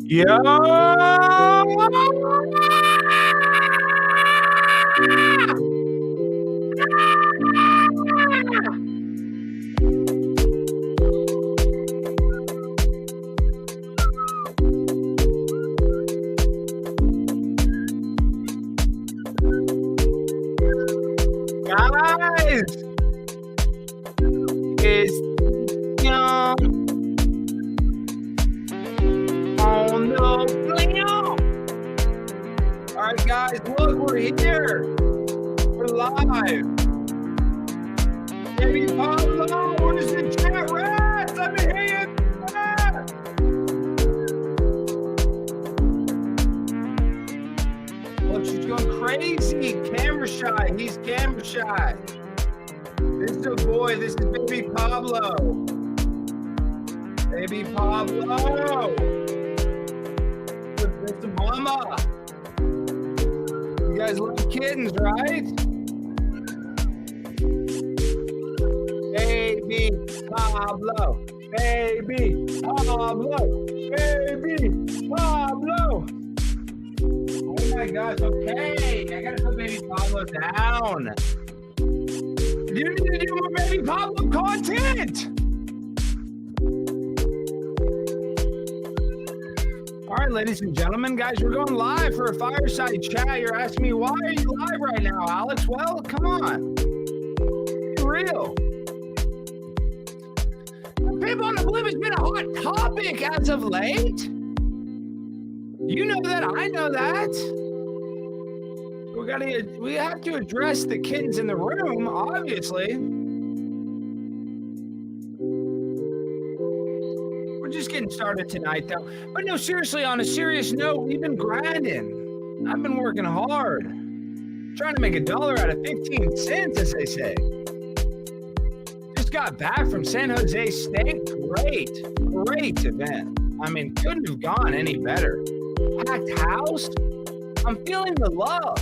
Yo! Guys! It's young on the Blimp. All right, guys, look, we're here. We're live. Baby Pablo, where's the chat rats? Let me hear you. Look, she's going crazy. Camera shy. He's camera shy. This is a boy. This is Baby Pablo. Baby Pablo. That's a mama. You guys love kittens, right? Baby Pablo. Baby Pablo. Baby Pablo. Oh my gosh, okay. I gotta put Baby Pablo down. You need to do more Baby Pablo content. All right, ladies and gentlemen, guys, we're going live for a fireside chat. You're asking me, why are you live right now, Alex? Well, come on. Be real. Pimp on the Blimp has been a hot topic as of late. You know that. I know that. We have to address the kittens in the room, obviously. We're just getting started tonight, though. But no, seriously, on a serious note, we've been grinding. I've been working hard. Trying to make $1 out of 15 cents, as they say. Just got back from San Jose State. Great event. I mean, couldn't have gone any better. Packed house. I'm feeling the love.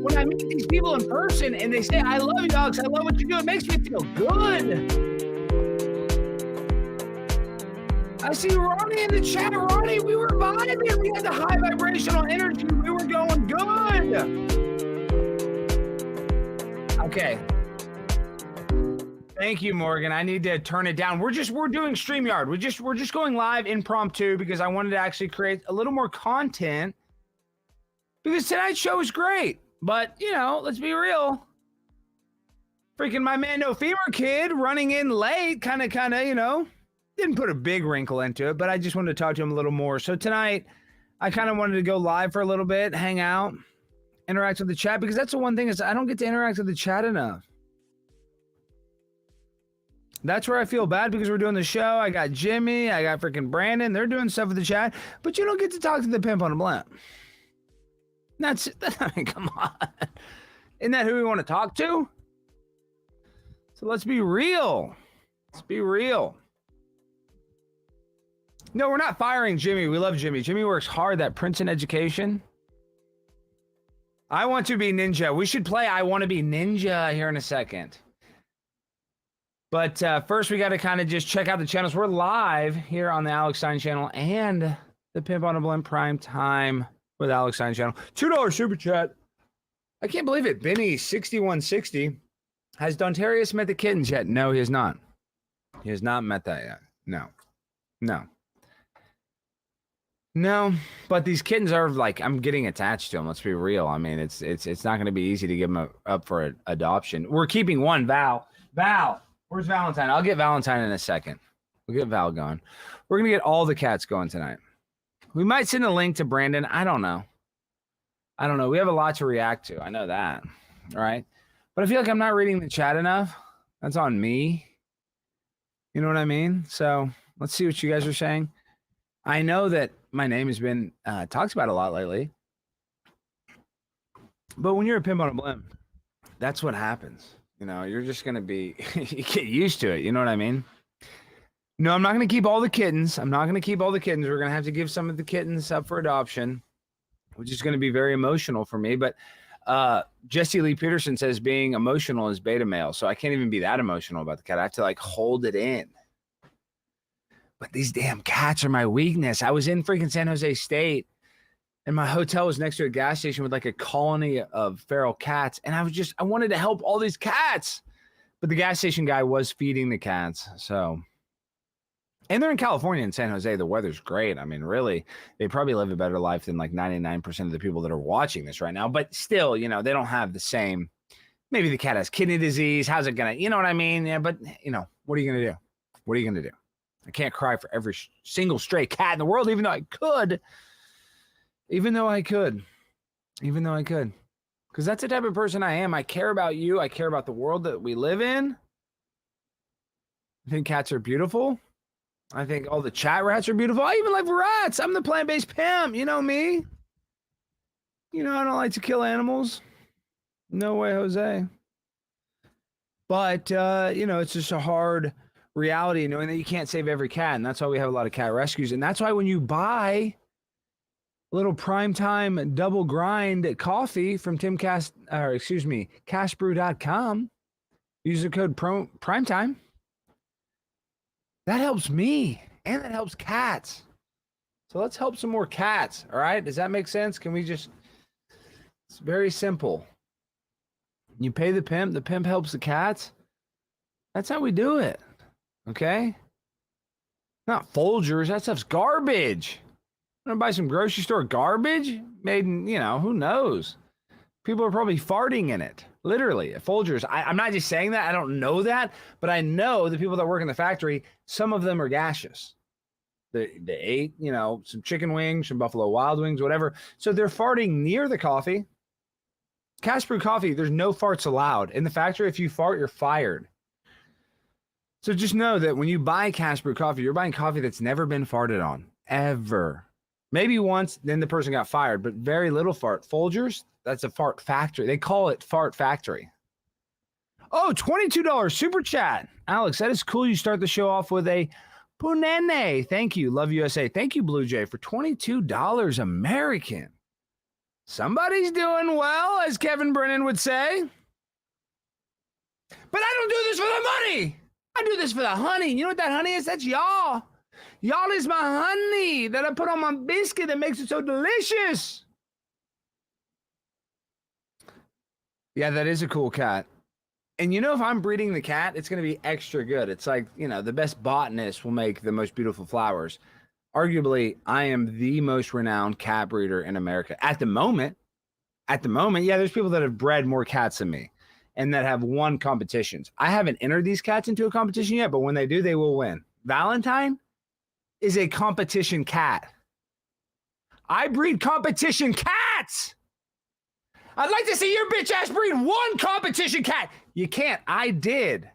When I meet these people in person and they say, I love you, Alex, I love what you do, it makes me feel good. I see Ronnie in the chat. Ronnie, we were vibing. We had the high vibrational energy. We were going good. Okay. Thank you, Morgan. I need to turn it down. We're doing StreamYard. We're just going live impromptu because I wanted to actually create a little more content because tonight's show is great. But, you know, let's be real. Freaking my man No Femur Kid running in late kind of, you know, didn't put a big wrinkle into it, but I just wanted to talk to him a little more. So tonight, I kind of wanted to go live for a little bit, hang out, interact with the chat, because that's the one thing is I don't get to interact with the chat enough. That's where I feel bad because we're doing the show. I got Jimmy, I got freaking Brandon. They're doing stuff with the chat, but you don't get to talk to the Pimp on the Blimp. I mean, come on. Isn't that who we want to talk to? So let's be real. Let's be real. No, we're not firing Jimmy. We love Jimmy. Jimmy works hard, that Princeton education. I want to be ninja. We should play I Want to Be Ninja here in a second. But first, we got to kind of just check out the channels. We're live here on the Alex Stein channel and the Pimp on the Blimp Prime Time with Alex Stein channel. $2 super chat. I can't believe it. Benny6160. Has Dontarius met the kittens yet? No, he has not. He has not met that yet. No, but these kittens are like, I'm getting attached to them. Let's be real. I mean, it's not going to be easy to give them up for adoption. We're keeping one. Val, where's Valentine? I'll get Valentine in a second. We'll get Val going. We're going to get all the cats going tonight. We might send a link to Brandon. I don't know. We have a lot to react to. I know that. All right. But I feel like I'm not reading the chat enough. That's on me. You know what I mean? So let's see what you guys are saying. I know that my name has been talked about a lot lately. But when you're a Pimp on a Blimp, that's what happens. You know, you're just going to be, you get used to it. You know what I mean? No, I'm not going to keep all the kittens. We're going to have to give some of the kittens up for adoption, which is going to be very emotional for me. But Jesse Lee Peterson says being emotional is beta male. So I can't even be that emotional about the cat. I have to like hold it in. But these damn cats are my weakness. I was in freaking San Jose State, and my hotel was next to a gas station with like a colony of feral cats. And I wanted to help all these cats. But the gas station guy was feeding the cats. So, and they're in California in San Jose. The weather's great. I mean, really, they probably live a better life than like 99% of the people that are watching this right now. But still, you know, they don't have the same. Maybe the cat has kidney disease. How's it going to, you know what I mean? Yeah, but, you know, what are you going to do? What are you going to do? I can't cry for every single stray cat in the world, even though I could. Even though I could. Because that's the type of person I am. I care about you. I care about the world that we live in. I think cats are beautiful. I think all the chat rats are beautiful. I even like rats. I'm the plant-based pimp. You know me. You know, I don't like to kill animals. No way, Jose. But, you know, it's just a hard reality knowing that you can't save every cat. And that's why we have a lot of cat rescues. And that's why when you buy a little primetime double grind coffee from cashbrew.com, use the code primetime. That helps me and that helps cats. So let's help some more cats. All right. Does that make sense? Can we just, it's very simple. You pay the pimp helps the cats. That's how we do it. Okay. Not Folgers. That stuff's garbage. I'm gonna buy some grocery store garbage made in, you know, who knows? People are probably farting in it. Literally, Folgers. I'm not just saying that. I don't know that, but I know the people that work in the factory, some of them are gaseous. They ate, you know, some chicken wings, some Buffalo Wild Wings, whatever. So they're farting near the coffee. Cash brew coffee, there's no farts allowed. In the factory, if you fart, you're fired. So just know that when you buy cash brew coffee, you're buying coffee that's never been farted on, ever. Maybe once, then the person got fired, but very little fart. Folgers, that's a fart factory. They call it fart factory. Oh, $22 super chat. Alex, that is cool. You start the show off with a punene. Thank you. Love USA. Thank you, Blue Jay, for $22 American. Somebody's doing well, as Kevin Brennan would say. But I don't do this for the money. I do this for the honey. You know what that honey is? That's y'all. Y'all is my honey that I put on my biscuit that makes it so delicious. Yeah, that is a cool cat. And you know, if I'm breeding the cat, it's going to be extra good. It's like, you know, the best botanist will make the most beautiful flowers. Arguably, I am the most renowned cat breeder in America at the moment. At the moment, yeah, there's people that have bred more cats than me and that have won competitions. I haven't entered these cats into a competition yet, but when they do, they will win. Valentine is a competition cat. I breed competition cats. I'd like to see your bitch ass breed one competition cat. You can't. I did.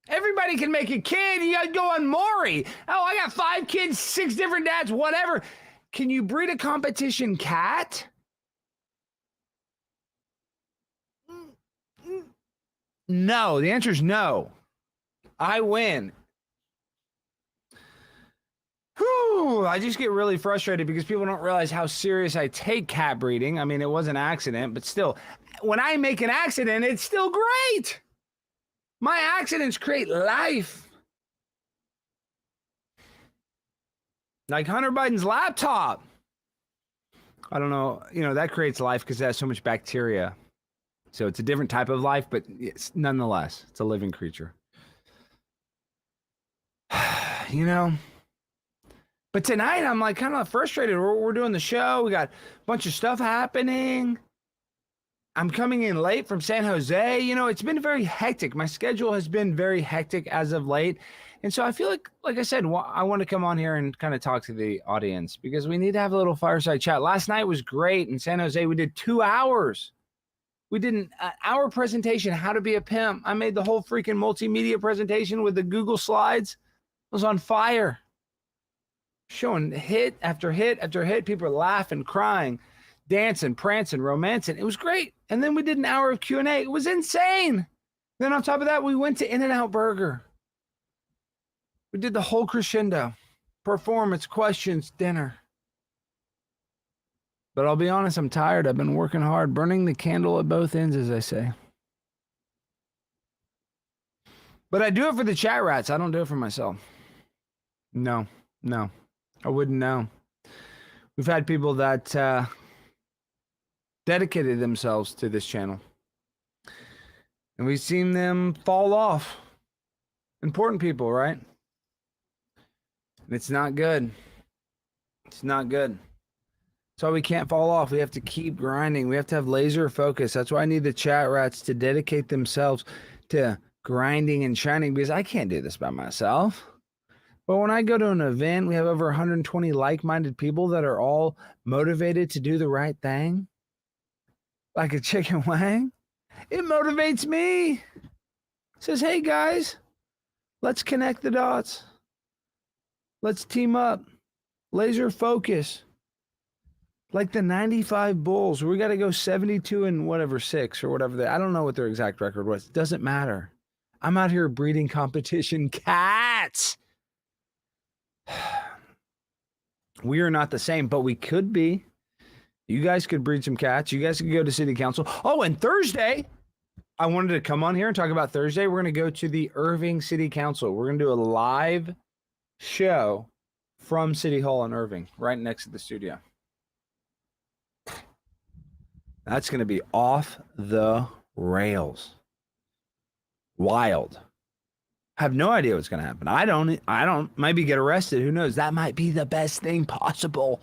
Everybody can make a kid. You gotta go on Maury. Oh, I got 5 kids, 6 different dads, whatever. Can you breed a competition cat? No. The answer is no. I win. Whew, I just get really frustrated because people don't realize how serious I take cat breeding. I mean, it was an accident, but still, when I make an accident, it's still great. My accidents create life. Like Hunter Biden's laptop. I don't know, you know, that creates life because it has so much bacteria. So it's a different type of life, but it's, nonetheless, it's a living creature. You know? But tonight, I'm like kind of frustrated. We're doing the show. We got a bunch of stuff happening. I'm coming in late from San Jose. You know, it's been very hectic. My schedule has been very hectic as of late. And so I feel like I said, I want to come on here and kind of talk to the audience because we need to have a little fireside chat. Last night was great in San Jose. We did 2 hours. We did an hour presentation, how to be a pimp. I made the whole freaking multimedia presentation with the Google slides. It was on fire. Showing hit after hit after hit. People are laughing, crying, dancing, prancing, romancing. It was great. And then we did an hour of Q&A. It was insane. Then on top of that, we went to In-N-Out Burger. We did the whole crescendo. Performance, questions, dinner. But I'll be honest, I'm tired. I've been working hard, burning the candle at both ends, as I say. But I do it for the chat rats. I don't do it for myself. No, I wouldn't know. We've had people that dedicated themselves to this channel, and we've seen them fall off. Important people, right? It's not good. It's not good. That's why we can't fall off. We have to keep grinding. We have to have laser focus. That's why I need the chat rats to dedicate themselves to grinding and shining, because I can't do this by myself. But when I go to an event, we have over 120 like-minded people that are all motivated to do the right thing, like a chicken wing. It motivates me. It says, hey, guys, let's connect the dots. Let's team up. Laser focus. Like the 95 Bulls, we got to go 72 and whatever, 6 or whatever. I don't know what their exact record was. It doesn't matter. I'm out here breeding competition cats. We are not the same, but we could be. You guys could breed some cats. You guys could go to city council. Oh, and Thursday, I wanted to come on here and talk about Thursday. We're going to go to the Irving City Council. We're going to do a live show from City Hall in Irving, right next to the studio. That's going to be off the rails. Wild. I have no idea what's going to happen. I don't, maybe get arrested. Who knows? That might be the best thing possible.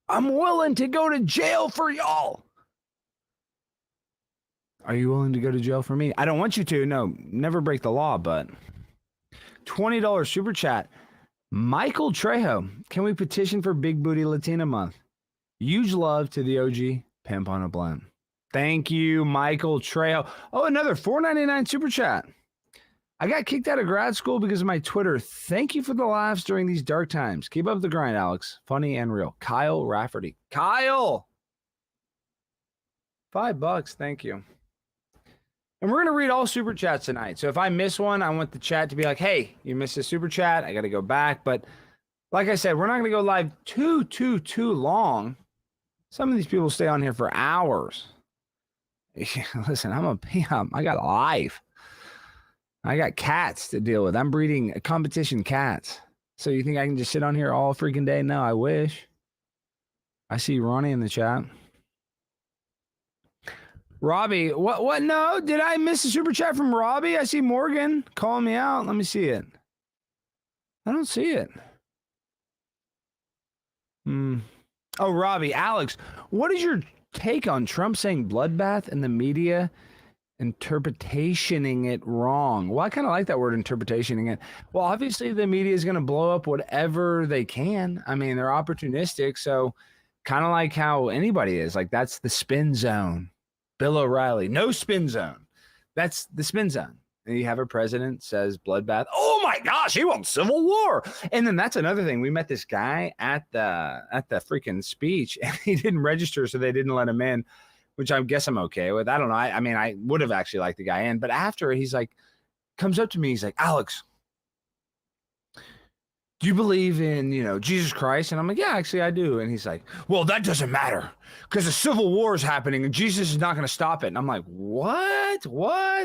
I'm willing to go to jail for y'all. Are you willing to go to jail for me? I don't want you to. No, never break the law, but $20 super chat. Michael Trejo, can we petition for Big Booty Latina Month? Huge love to the OG Pimp on a Blimp. Thank you, Michael Trejo. Oh, another $4.99 super chat. I got kicked out of grad school because of my Twitter. Thank you for the laughs during these dark times. Keep up the grind, Alex. Funny and real. Kyle Rafferty. Kyle! $5. Thank you. And we're going to read all super chats tonight. So if I miss one, I want the chat to be like, hey, you missed a super chat. I got to go back. But like I said, we're not going to go live too long. Some of these people stay on here for hours. Listen, I'm a pimp. I got a life. I got cats to deal with. I'm breeding competition cats. So you think I can just sit on here all freaking day? No, I wish. I see Ronnie in the chat. Robbie, what? No, did I miss a super chat from Robbie? I see Morgan calling me out. Let me see it. I don't see it. Oh, Robbie, Alex, what is your take on Trump saying bloodbath and the media interpretationing it wrong? Well, I kind of like that word, interpretationing it. Well, obviously the media is going to blow up whatever they can. I mean, they're opportunistic. So kind of like how anybody is, like, that's the spin zone. Bill O'Reilly, no spin zone. That's the spin zone. And you have a president says bloodbath. Oh my gosh, he wants civil war. And then that's another thing. We met this guy at the freaking speech, and he didn't register, so they didn't let him in, which I guess I'm okay with. I don't know. I mean, I would have actually liked the guy in, but after he's like, comes up to me, he's like, Alex, do you believe in, Jesus Christ? And I'm like, yeah, actually I do. And he's like, well, that doesn't matter because a civil war is happening and Jesus is not going to stop it. And I'm like, what?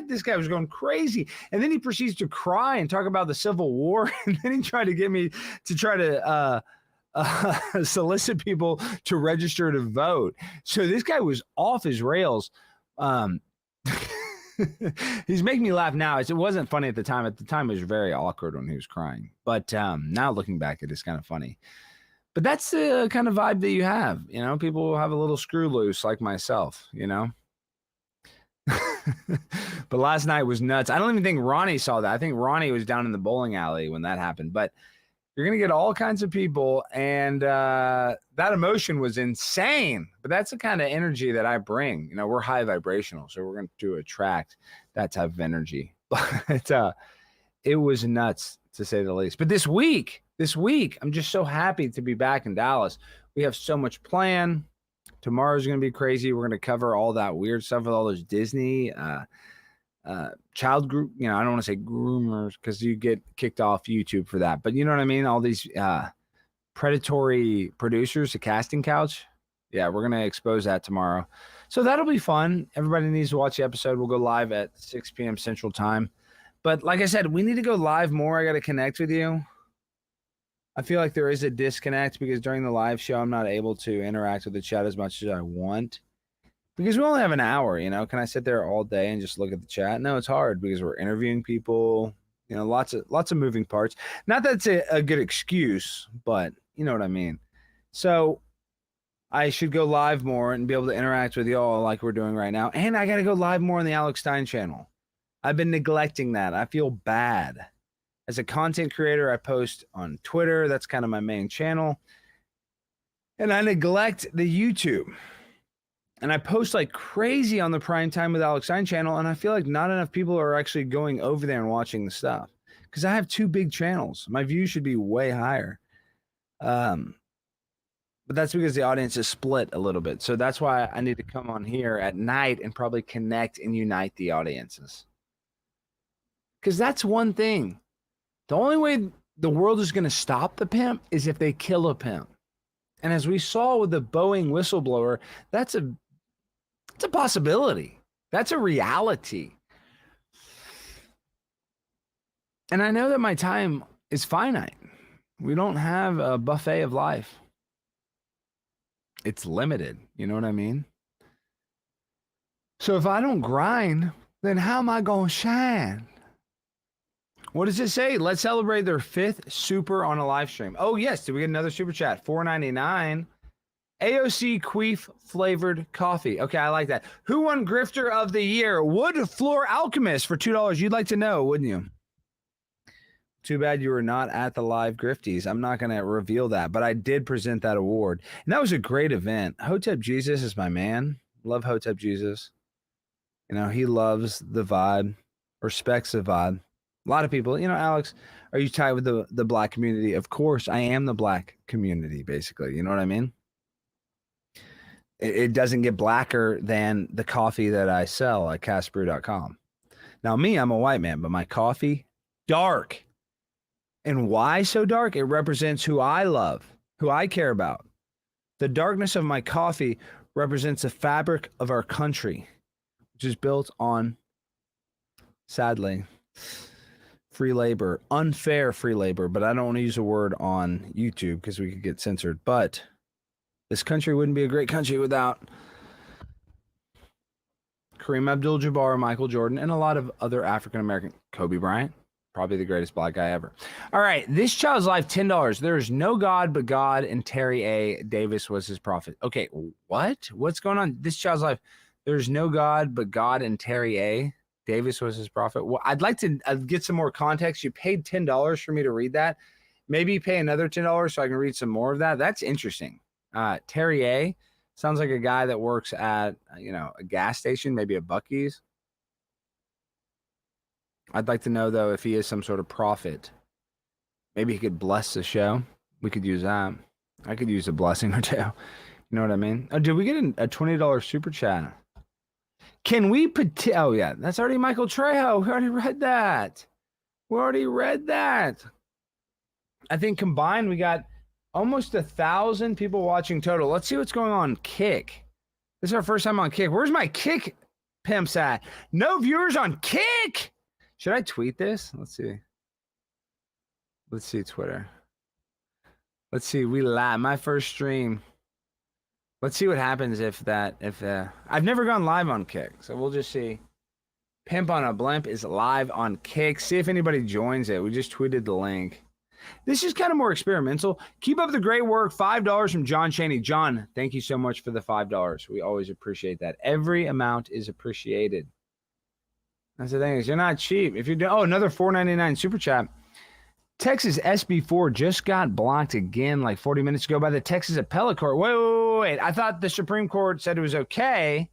This guy was going crazy. And then he proceeds to cry and talk about the Civil War. And then he tried to get me to try to solicit people to register to vote. So this guy was off his rails. He's making me laugh now. It wasn't funny at the time. At the time, it was very awkward when he was crying. But now looking back, it is kind of funny. But that's the kind of vibe that you have. People have a little screw loose like myself, But last night was nuts. I don't even think Ronnie saw that. I think Ronnie was down in the bowling alley when that happened. But you're going to get all kinds of people. And that emotion was insane. But that's the kind of energy that I bring. We're high vibrational. So we're going to attract that type of energy. But it was nuts, to say the least. But this week, I'm just so happy to be back in Dallas. We have so much planned. Tomorrow's going to be crazy. We're going to cover all that weird stuff with all those Disney child group, I don't want to say groomers because you get kicked off YouTube for that, but you know what I mean? All these predatory producers, a casting couch. Yeah, we're going to expose that tomorrow. So that'll be fun. Everybody needs to watch the episode. We'll go live at 6 p.m. Central Time. But like I said, we need to go live more. I got to connect with you. I feel like there is a disconnect because during the live show, I'm not able to interact with the chat as much as I want because we only have an hour. You know, can I sit there all day and just look at the chat? No, it's hard because we're interviewing people. You know, lots of moving parts. Not that it's a good excuse, but you know what I mean. So I should go live more and be able to interact with y'all like we're doing right now. And I got to go live more on the Alex Stein channel. I've been neglecting that. I feel bad. As a content creator, I post on Twitter. That's kind of my main channel. And I neglect the YouTube. And I post like crazy on the Prime Time with Alex Stein channel. And I feel like not enough people are actually going over there and watching the stuff. Because I have 2 big channels. My views should be way higher. But that's because the audience is split a little bit. So that's why I need to come on here at night and probably connect and unite the audiences. Because that's one thing. The only way the world is going to stop the pimp is if they kill a pimp. And as we saw with the Boeing whistleblower, that's a possibility. That's a reality. And I know that my time is finite. We don't have a buffet of life. It's limited. You know what I mean? So if I don't grind, then how am I going to shine? What does it say? Let's celebrate their 5th super on a live stream. Oh, yes. Did we get another super chat? $4.99. AOC queef flavored coffee. Okay, I like that. Who won Grifter of the Year? Wood Floor Alchemist for $2. You'd like to know, wouldn't you? Too bad you were not at the live Grifties. I'm not going to reveal that, but I did present that award. And that was a great event. Hotep Jesus is my man. Love Hotep Jesus. You know, he loves the vibe, respects the vibe. A lot of people, you know, Alex, are you tied with the black community? Of course, I am the black community, basically. You know what I mean? It doesn't get blacker than the coffee that I sell at castbrew.com. Now, me, I'm a white man, but my coffee, dark. And why so dark? It represents who I love, who I care about. The darkness of my coffee represents the fabric of our country, which is built on, sadly, free labor, unfair free labor, but I don't want to use a word on YouTube because we could get censored. But this country wouldn't be a great country without Kareem Abdul-Jabbar, Michael Jordan, and a lot of other African-American. Kobe Bryant, probably the greatest black guy ever. All right, this child's life, $10. There is no God but God, and Terry A. Davis was his prophet. Okay, what? What's going on? This child's life, there's no God but God, and Terry A. Davis was his prophet. Well, I'd like to get some more context. You paid $10 for me to read that. Maybe pay another $10 so I can read some more of that. That's interesting. Terry A. sounds like a guy that works at, you know, a gas station, maybe a Buc-ee's. I'd like to know, though, if he is some sort of prophet. Maybe he could bless the show. We could use that. I could use a blessing or two. You know what I mean? Oh, did we get a $20 super chat? Can we put? Oh, yeah. That's already Michael Trejo. We already read that. I think combined, we got almost 1,000 people watching total. Let's see what's going on Kick. This is our first time on Kick. Where's my Kick pimps at? No viewers on Kick. Should I tweet this? Let's see. Let's see Twitter. Let's see. We live. My first stream. Let's see what happens if I've never gone live on Kick, so we'll just see. Pimp on a Blimp is live on Kick. See if anybody joins it. We just tweeted the link. This is kind of more experimental. Keep up the great work. $5 from John Chaney. John, thank you so much for the $5. We always appreciate that. Every amount is appreciated. That's the thing is you're not cheap. If you're doing, another $4.99 super chat. Texas SB4 just got blocked again like 40 minutes ago by the Texas Appellate Court. Wait. I thought the Supreme Court said it was okay.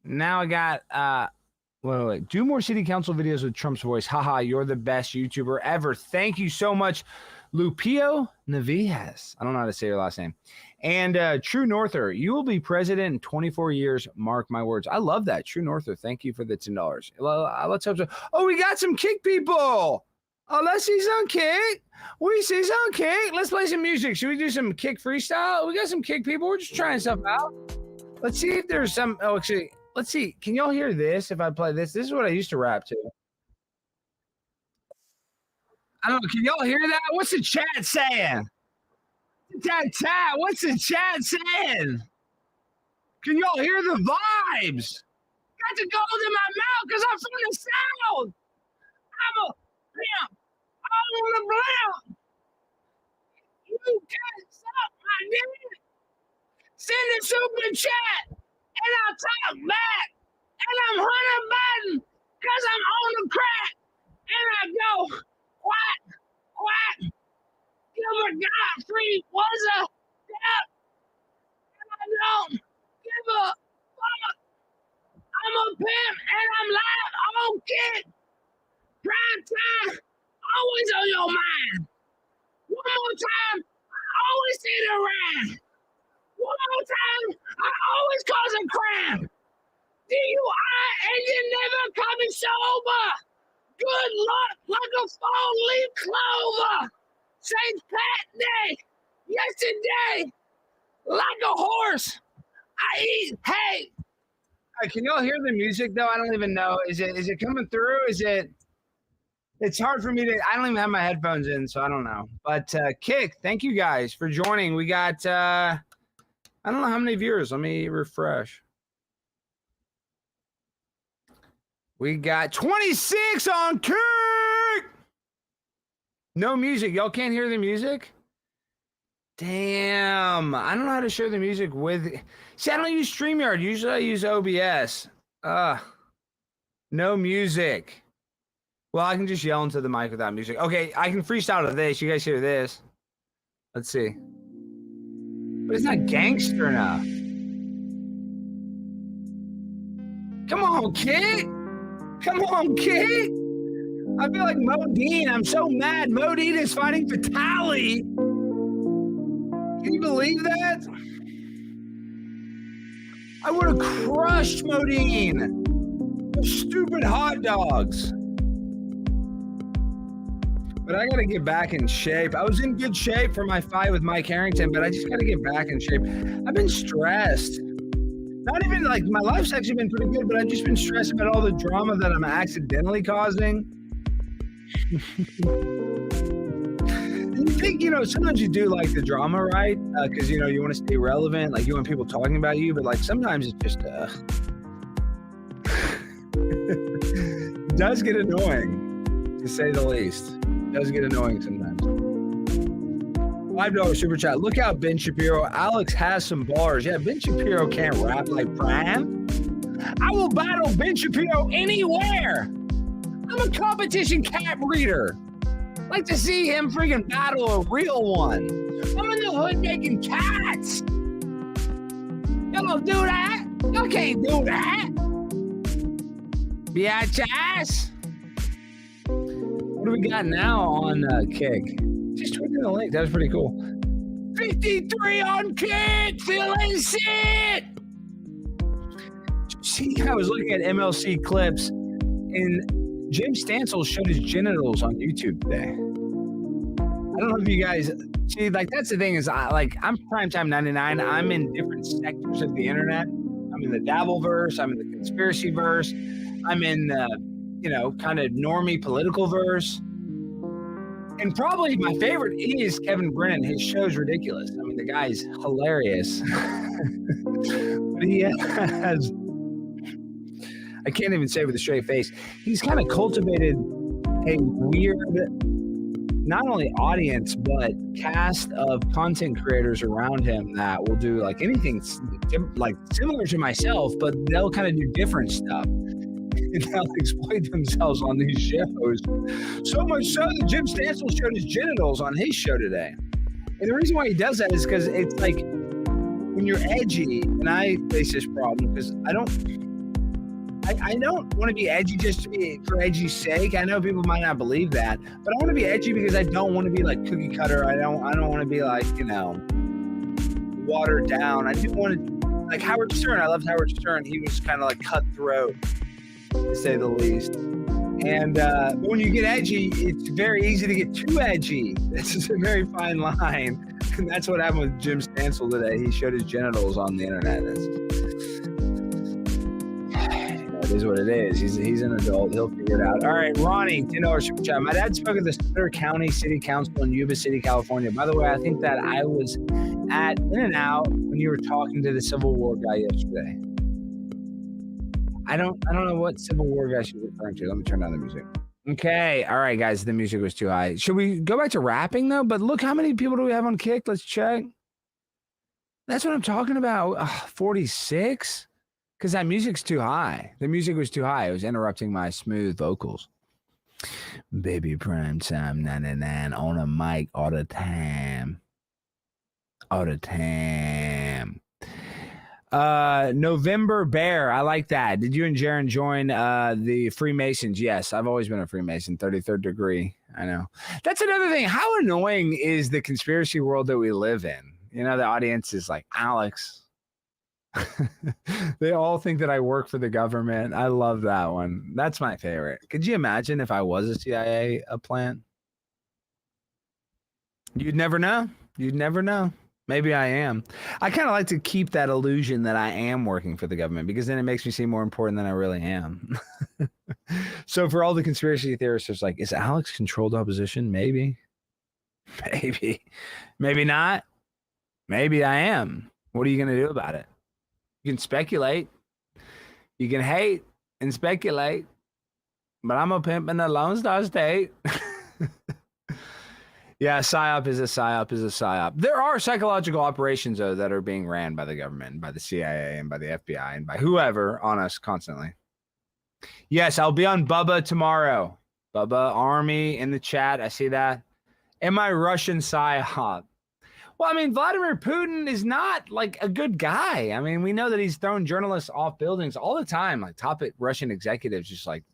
Now I got, wait. Do more city council videos with Trump's voice. Haha, you're the best YouTuber ever. Thank you so much, Lupio Navies. I don't know how to say your last name. And True Norther, you will be president in 24 years. Mark my words. I love that. True Norther, thank you for the $10. Let's hope so. Oh, we got some Kick people. Oh, let's see some Kick. We see some Kick. Let's play some music. Should we do some Kick freestyle? We got some Kick people. We're just trying stuff out. Let's see if there's some. Oh, actually, let's see. Can y'all hear this if I play this? This is what I used to rap to. I don't know. Can y'all hear that? What's the chat saying? Chat. What's the chat saying? Can y'all hear the vibes? Got the gold in my mouth because I'm from the South. I'm a pimp. I'm on the blimp. You can't suck my dick. Send a super chat and I'll talk back. And I'm Hunter Biden because I'm on the crack. And I go, quack. Gilbert Gottfried was a death. And I don't give a fuck. I'm a pimp and I'm live on Kit. Prime time, always on your mind. One more time, I always see the rhyme. One more time, I always cause a crime. DUI and you never coming sober. Good luck like a fall-leaf clover. St. Pat Day, yesterday, like a horse, I eat hay. Can y'all hear the music though? I don't even know. Is it coming through? It's hard for me to, I don't even have my headphones in, so I don't know. But Kick, thank you guys for joining. We got, I don't know how many viewers. Let me refresh. We got 26 on Kick. No music. Y'all can't hear the music? Damn. I don't know how to share the music with. See, I don't use StreamYard. Usually I use OBS. No music. Well, I can just yell into the mic without music. Okay, I can freestyle to this. You guys hear this? Let's see. But it's not gangster enough. Come on, kid. Come on, kid. I feel like Modine. I'm so mad. Modine is fighting Vitaly. Can you believe that? I would have crushed Modine. Those stupid hot dogs. But I got to get back in shape. I was in good shape for my fight with Mike Harrington, but I just got to get back in shape. I've been stressed. Not even like my life's actually been pretty good, but I've just been stressed about all the drama that I'm accidentally causing. You think, sometimes you do like the drama, right? Because, you want to stay relevant. Like, you want people talking about you, but like sometimes it just it does get annoying, to say the least. It does get annoying sometimes. $5 super chat. Look out, Ben Shapiro. Alex has some bars. Yeah, Ben Shapiro can't rap like Prime. I will battle Ben Shapiro anywhere. I'm a competition cat breeder. Like to see him freaking battle a real one. I'm in the hood making cats. Y'all don't do that. Y'all can't do that. Biatch. What do we got now on Kick? Just tweeting the link. That was pretty cool. 53 on Kick. Feeling shit. See, I was looking at MLC clips and Jim Stansel showed his genitals on YouTube today. I don't know if you guys see, like, that's the thing is, I'm Primetime 99. I'm in different sectors of the internet. I'm in the Dabbleverse. I'm in the conspiracy verse. I'm in, kind of normie political verse. And probably my favorite is Kevin Brennan. His show's ridiculous. I mean, the guy's hilarious. But he has, I can't even say with a straight face, he's kind of cultivated a weird, not only audience, but cast of content creators around him that will do like anything like similar to myself, but they'll kind of do different stuff. And they'll exploit themselves on these shows. So much so that Jim Stansel showed his genitals on his show today. And the reason why he does that is because it's like when you're edgy, and I face this problem because I don't want to be edgy just to be for edgy's sake. I know people might not believe that, but I want to be edgy because I don't want to be like cookie cutter. I don't want to be like, watered down. I do want to, like Howard Stern. I loved Howard Stern. He was kind of like cutthroat, to say the least. And when you get edgy, it's very easy to get too edgy. This is a very fine line. And that's what happened with Jim Stansel today. He showed his genitals on the internet. It is what it is. He's an adult. He'll figure it out. All right, Ronnie, $10 super chat. My dad spoke at the Sutter County City Council in Yuba City, California. By the way, I think that I was at In-N-Out when you were talking to the Civil War guy yesterday. I don't know what Civil War guy she's referring to. Let me turn down the music. Okay. All right, guys. The music was too high. Should we go back to rapping, though? But look, how many people do we have on Kick? Let's check. That's what I'm talking about. 46? Because that music's too high. The music was too high. It was interrupting my smooth vocals. Baby prime time 99 on a mic all the time. All the time. November Bear. I like that. Did you and Jaron join the Freemasons? Yes, I've always been a Freemason, 33rd degree. I know. That's another thing. How annoying is the conspiracy world that we live in? You know, the audience is like, Alex. They all think that I work for the government. I love that one. That's my favorite. Could you imagine if I was a CIA plant? You'd never know. You'd never know. Maybe I am. I kind of like to keep that illusion that I am working for the government because then it makes me seem more important than I really am. So for all the conspiracy theorists, it's like, is Alex controlled opposition? Maybe. Maybe. Maybe not. Maybe I am. What are you going to do about it? You can speculate. You can hate and speculate. But I'm a pimp in the Lone Star State. Yeah, PSYOP is a PSYOP is a PSYOP. There are psychological operations, though, that are being ran by the government, by the CIA, and by the FBI, and by whoever on us constantly. Yes, I'll be on Bubba tomorrow. Bubba Army in the chat. I see that. Am I Russian PSYOP? Well, I mean, Vladimir Putin is not like a good guy. I mean, we know that he's thrown journalists off buildings all the time. Like top Russian executives just like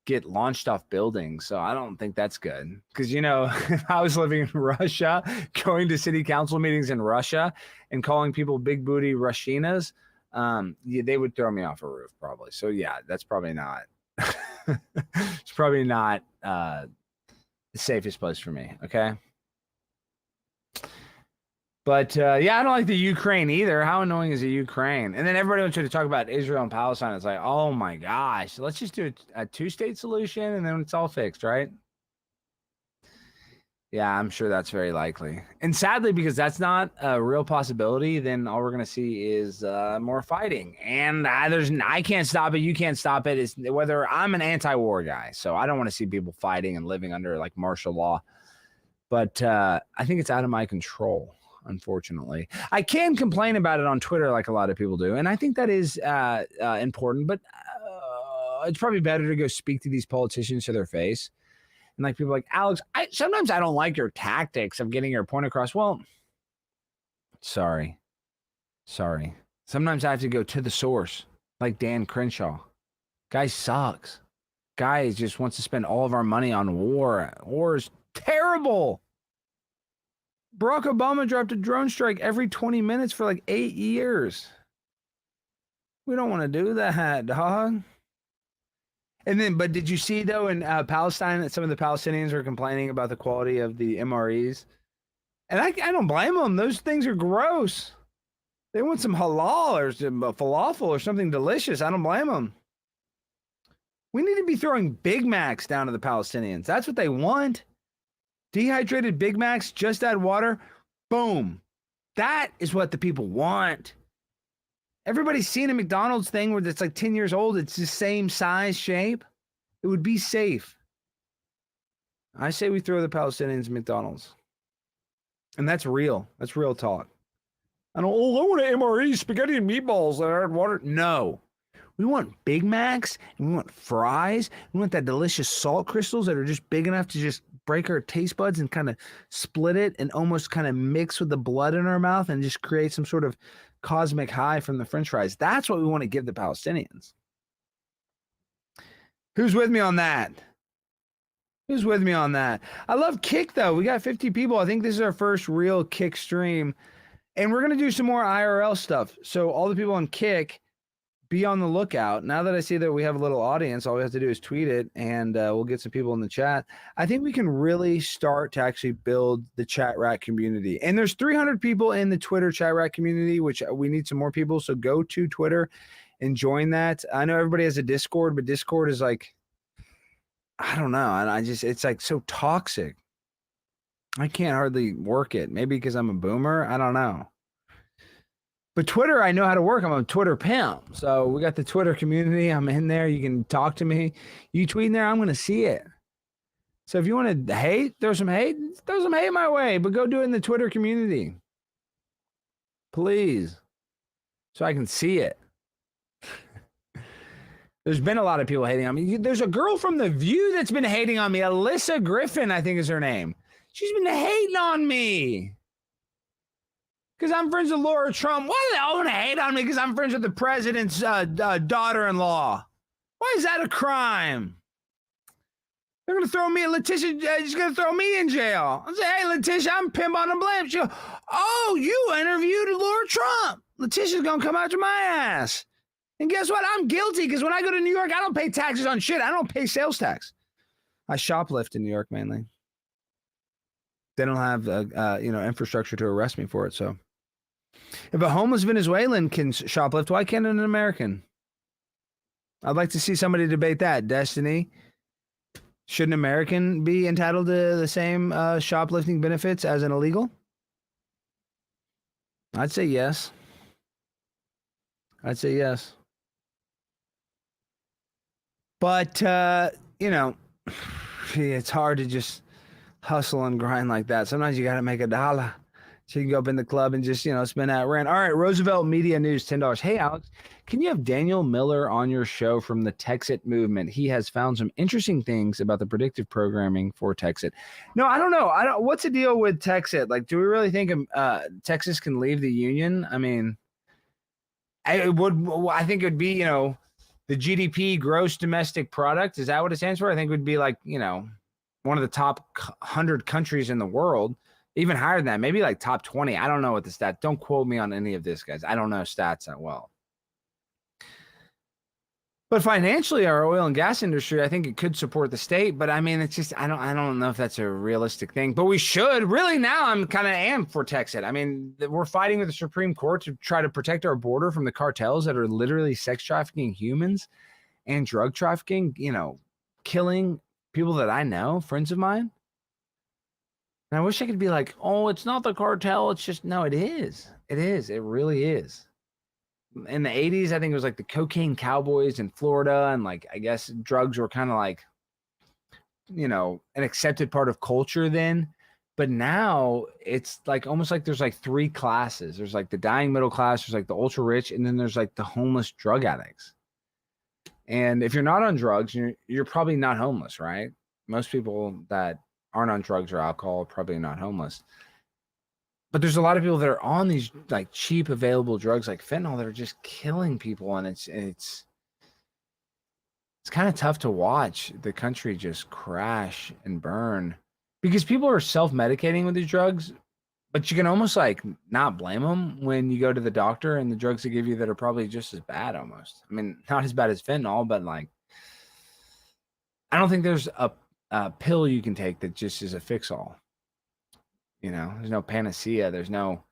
get launched off buildings. So I don't think that's good. Because, you know, if I was living in Russia, going to city council meetings in Russia and calling people big booty Russinas, yeah, they would throw me off a roof probably. So yeah, that's probably not, it's probably not the safest place for me. Okay. But yeah, I don't like the Ukraine either. How annoying is the Ukraine? And then everybody wants to talk about Israel and Palestine. It's like, oh my gosh, let's just do a two-state solution and then it's all fixed, right? Yeah, I'm sure that's very likely. And sadly, because that's not a real possibility, then all we're going to see is more fighting. And I can't stop it. You can't stop it. It's whether I'm an anti-war guy. So I don't want to see people fighting and living under like martial law. But I think it's out of my control. Unfortunately, I can complain about it on Twitter like a lot of people do. And I think that is important, but it's probably better to go speak to these politicians to their face. And like people like, Alex, sometimes I don't like your tactics of getting your point across. Well, sorry. Sometimes I have to go to the source like Dan Crenshaw. Guy sucks. Guy just wants to spend all of our money on war. War is terrible. Barack Obama dropped a drone strike every 20 minutes for like 8 years. We don't want to do that, dog. And then, but did you see though in Palestine that some of the Palestinians were complaining about the quality of the MREs? And I don't blame them. Those things are gross. They want some halal or some falafel or something delicious. I don't blame them. We need to be throwing Big Macs down to the Palestinians. That's what they want. Dehydrated Big Macs, just add water. Boom. That is what the people want. Everybody's seen a McDonald's thing where it's like 10 years old. It's the same size, shape. It would be safe. I say we throw the Palestinians McDonald's. And that's real. That's real talk. I want an MRE, spaghetti and meatballs that add water. No. We want Big Macs and we want fries. We want that delicious salt crystals that are just big enough to just break our taste buds and kind of split it and almost kind of mix with the blood in our mouth and just create some sort of cosmic high from the French fries. That's what we want to give the Palestinians. Who's with me on that? Who's with me on that? I love Kick though. We got 50 people. I think this is our first real Kick stream. And we're going to do some more IRL stuff. So all the people on Kick, be on the lookout. Now that I see that we have a little audience, all we have to do is tweet it and we'll get some people in the chat. I think we can really start to actually build the chat rat community. And there's 300 people in the Twitter chat rat community, which we need some more people. So go to Twitter enjoying that. I know everybody has a Discord, but Discord is like, I don't know. I just, it's like so toxic. I can't hardly work it. Maybe because I'm a boomer. I don't know. But Twitter, I know how to work. I'm a Twitter pimp. So we got the Twitter community. I'm in there. You can talk to me. You tweet in there, I'm going to see it. So if you want to hate, throw some hate my way. But go do it in the Twitter community. Please. So I can see it. There's been a lot of people hating on me. There's a girl from The View that's been hating on me. Alyssa Griffin, I think is her name. She's been hating on me. Because I'm friends with Laura Trump. Why do they all want to hate on me? Because I'm friends with the president's daughter-in-law. Why is that a crime? They're going to throw me, Letitia, she's going to throw me in jail. I say, hey, Letitia, I'm Pimp on the Blimp. She'll, oh, you interviewed Laura Trump. Letitia's going to come after my ass. And guess what? I'm guilty because when I go to New York, I don't pay taxes on shit. I don't pay sales tax. I shoplift in New York mainly. They don't have infrastructure to arrest me for it, so. If a homeless Venezuelan can shoplift, why can't an American? I'd like to see somebody debate that. Destiny, should an American be entitled to the same shoplifting benefits as an illegal? I'd say yes. I'd say yes. But, it's hard to just hustle and grind like that. Sometimes you got to make $1. So you can go up in the club and just, spend that rent. All right, Roosevelt Media News, $10. Hey, Alex, can you have Daniel Miller on your show from the Texit movement? He has found some interesting things about the predictive programming for Texit. No, I don't know. What's the deal with Texit? Like, do we really think Texas can leave the union? I mean, I think it would be, the GDP, gross domestic product. Is that what it stands for? I think it would be like, one of the top 100 countries in the world. Even higher than that, maybe like top 20. I don't know what the stats. Don't quote me on any of this, guys. I don't know stats that well. But financially, our oil and gas industry, I think it could support the state. But I mean, it's just I don't know if that's a realistic thing. But we should really now. I'm kind of amped for Texas. I mean, we're fighting with the Supreme Court to try to protect our border from the cartels that are literally sex trafficking humans and drug trafficking. Killing people that I know, friends of mine. And I wish I could be like, oh, it's not the cartel. It's just, no, it is. It is. It really is. In the 80s, I think it was like the cocaine cowboys in Florida. And like, I guess drugs were kind of like, an accepted part of culture then. But now it's like almost like there's like three classes. There's like the dying middle class, there's like the ultra rich, and then there's like the homeless drug addicts. And if you're not on drugs, you're probably not homeless, right? Most people that aren't on drugs or alcohol, probably not homeless. But there's a lot of people that are on these like cheap available drugs like fentanyl that are just killing people, and it's kind of tough to watch the country just crash and burn because people are self-medicating with these drugs, but you can almost like not blame them when you go to the doctor and the drugs they give you that are probably just as bad almost. I mean, not as bad as fentanyl, but like I don't think there's a pill you can take that just is a fix-all. There's no panacea. There's no.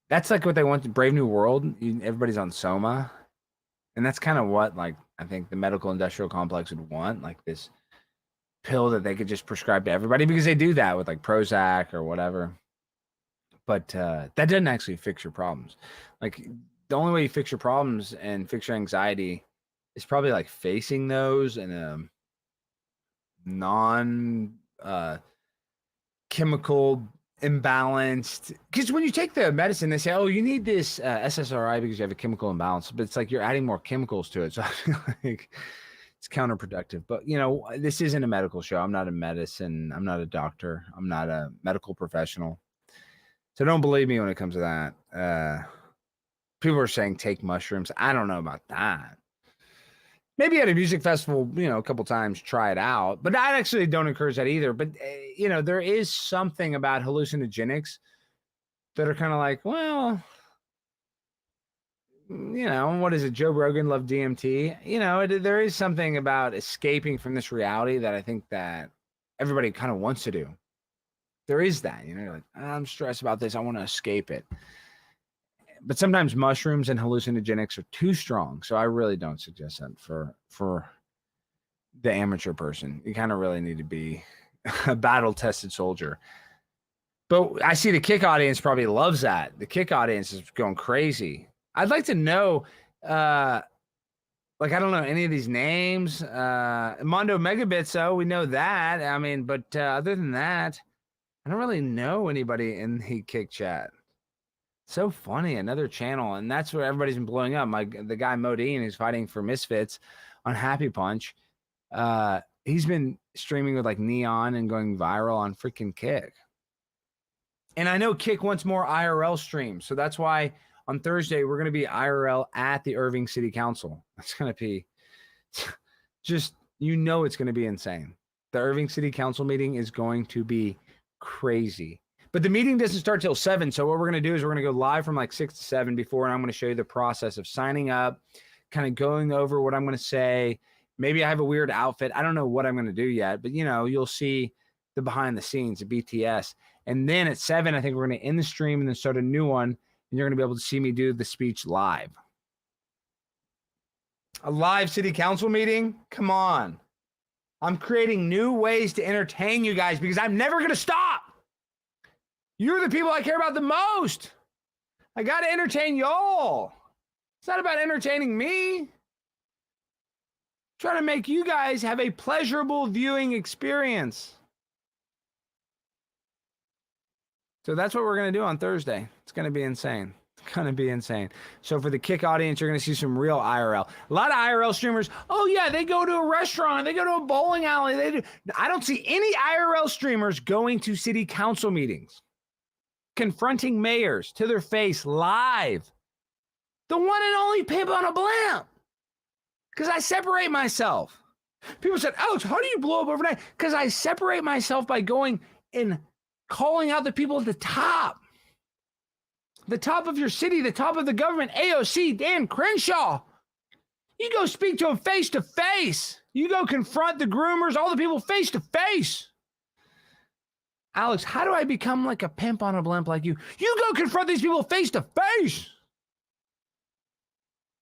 That's like what they want. Brave New World. Everybody's on Soma, and that's kind of what like I think the medical industrial complex would want, like this pill that they could just prescribe to everybody because they do that with like Prozac or whatever. But that doesn't actually fix your problems. Like the only way you fix your problems and fix your anxiety is probably like facing those in a non chemical imbalanced, because when you take the medicine they say, oh, you need this SSRI because you have a chemical imbalance, but it's like you're adding more chemicals to it, so I feel like it's counterproductive. But this isn't a medical show. I'm not a medicine, I'm not a doctor, I'm not a medical professional, so don't believe me when it comes to that. People are saying take mushrooms. I don't know about that. Maybe at a music festival, a couple times, try it out. But I actually don't encourage that either. But, there is something about hallucinogenics that are kind of like, well, what is it? Joe Rogan loved DMT. There is something about escaping from this reality that I think that everybody kind of wants to do. There is that, you're like, I'm stressed about this. I want to escape it. but sometimes mushrooms and hallucinogenics are too strong. So I really don't suggest that for the amateur person. You kind of really need to be a battle-tested soldier. But I see the kick audience probably loves that. The kick audience is going crazy. I'd like to know, I don't know any of these names. Mondo Megabits, though, we know that. I mean, but other than that, I don't really know anybody in the kick chat. So funny, another channel, and that's where everybody's been blowing up. The guy Modine, who's fighting for Misfits on Happy Punch, he's been streaming with like Neon and going viral on freaking Kick. And I know Kick wants more IRL streams, so that's why on Thursday we're going to be IRL at the Irving City Council. It's going to be just, it's going to be insane. The Irving City Council meeting is going to be crazy. But the meeting doesn't start till 7. So what we're going to do is we're going to go live from like 6 to 7 before, and I'm going to show you the process of signing up, kind of going over what I'm going to say. Maybe I have a weird outfit. I don't know what I'm going to do yet, but you'll see the behind the scenes, the BTS. And then at 7, I think we're going to end the stream and then start a new one. And you're going to be able to see me do the speech live. A live city council meeting? Come on. I'm creating new ways to entertain you guys because I'm never going to stop. You're the people I care about the most. I got to entertain y'all. It's not about entertaining me. I'm trying to make you guys have a pleasurable viewing experience. So that's what we're going to do on Thursday. It's going to be insane. It's going to be insane. So for the Kick audience, you're going to see some real IRL. A lot of IRL streamers, oh yeah, they go to a restaurant, they go to a bowling alley. I don't see any IRL streamers going to city council meetings, confronting mayors to their face live. The one and only Pimp on a Blimp. Because I separate myself. People said, Alex, how do you blow up overnight? Because I separate myself by going and calling out the people at the top of your city, the top of the government, AOC, Dan Crenshaw. You go speak to them face to face. You go confront the groomers, all the people face to face. Alex, how do I become like a pimp on a blimp like you? You go confront these people face to face.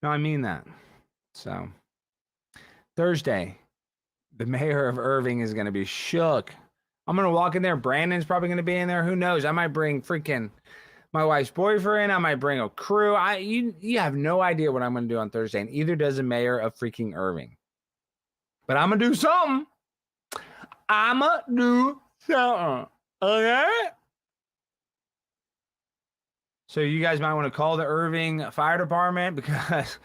No, I mean that. So Thursday, the mayor of Irving is going to be shook. I'm going to walk in there. Brandon's probably going to be in there. Who knows? I might bring freaking my wife's boyfriend. I might bring a crew. You have no idea what I'm going to do on Thursday. And either does the mayor of freaking Irving. But I'm going to do something. Okay? So you guys might want to call the Irving Fire Department because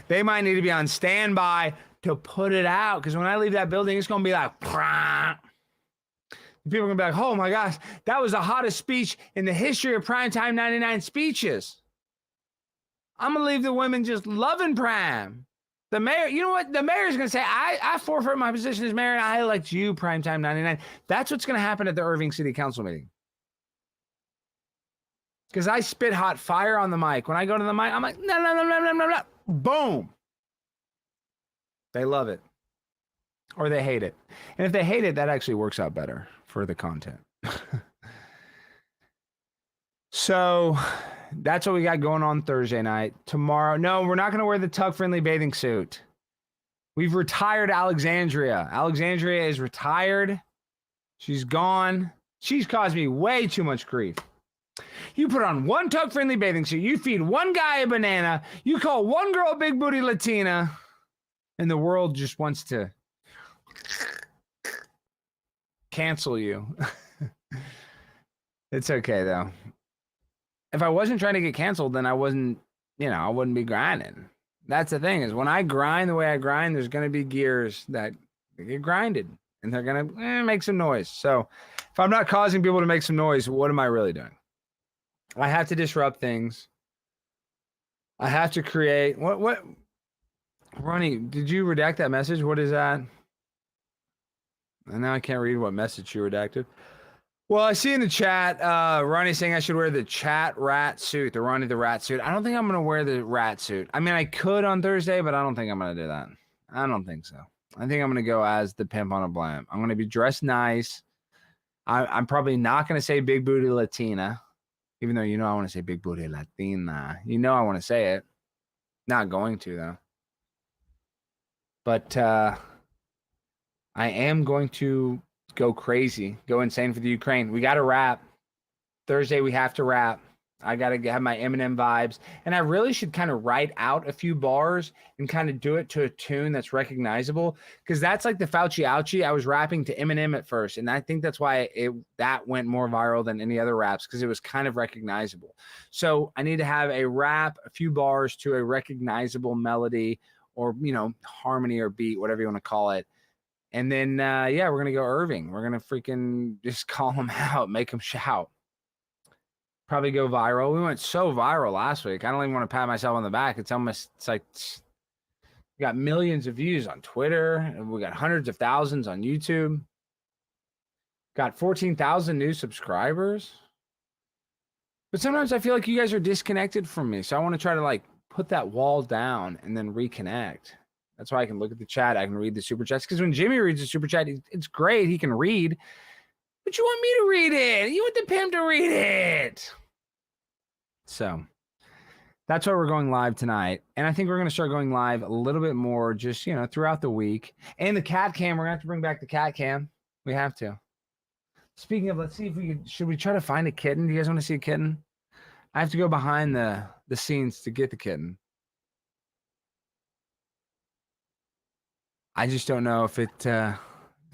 they might need to be on standby to put it out. Because when I leave that building, it's going to be like, people are going to be like, oh my gosh, that was the hottest speech in the history of Primetime 99 speeches. I'm going to leave the women just loving Prime. The mayor, you know what? The mayor is going to say, I forfeit my position as mayor and I elect you, Primetime 99. That's what's going to happen at the Irving City Council meeting. Because I spit hot fire on the mic. When I go to the mic, I'm like, no. Boom. They love it. Or they hate it. And if they hate it, that actually works out better for the content. So that's what we got going on Thursday night. Tomorrow, no, we're not going to wear the tuck-friendly bathing suit. We've retired Alexandria. Alexandria is retired. She's gone. She's caused me way too much grief. You put on one tuck-friendly bathing suit. You feed one guy a banana. You call one girl a big booty Latina. And the world just wants to cancel you. It's okay, though. If I wasn't trying to get canceled, then I wouldn't be grinding. That's the thing, is when I grind the way I grind, there's going to be gears that get grinded. And they're going to make some noise. So if I'm not causing people to make some noise, what am I really doing? I have to disrupt things. I have to create... What? Ronnie, did you redact that message? What is that? And now I can't read what message you redacted. Well, I see in the chat, Ronnie saying I should wear the chat rat suit, the Ronnie the rat suit. I don't think I'm going to wear the rat suit. I mean, I could on Thursday, but I don't think I'm going to do that. I don't think so. I think I'm going to go as the Pimp on a Blimp. I'm going to be dressed nice. I'm probably not going to say big booty Latina. Even though you know I want to say big booty Latina. You know I want to say it. Not going to though. But I am going to go crazy, go insane for the Ukraine. We got to rap. Thursday we have to rap. I got to have my Eminem vibes. And I really should kind of write out a few bars and kind of do it to a tune that's recognizable. Because that's like the Fauci Ouchie. I was rapping to Eminem at first. And I think that's why that went more viral than any other raps, because it was kind of recognizable. So I need to have a rap, a few bars to a recognizable melody or, you know, harmony or beat, whatever you want to call it. And then, yeah, we're going to go Irving. We're going to freaking just call him out, make him shout. Probably go viral. We went so viral last week. I don't even want to pat myself on the back. It's like we got millions of views on Twitter. And we got hundreds of thousands on YouTube. Got 14,000 new subscribers. But sometimes I feel like you guys are disconnected from me. So I want to try to like put that wall down and then reconnect. That's why I can look at the chat. I can read the super chats. Because when Jimmy reads the super chat, it's great. He can read. But you want me to read it. You want the pimp to read it. So that's why we're going live tonight. And I think we're going to start going live a little bit more just, you know, throughout the week. And the cat cam, we're going to have to bring back the cat cam. We have to. Speaking of, let's see if should we try to find a kitten? Do you guys want to see a kitten? I have to go behind the scenes to get the kitten. I just don't know if it, the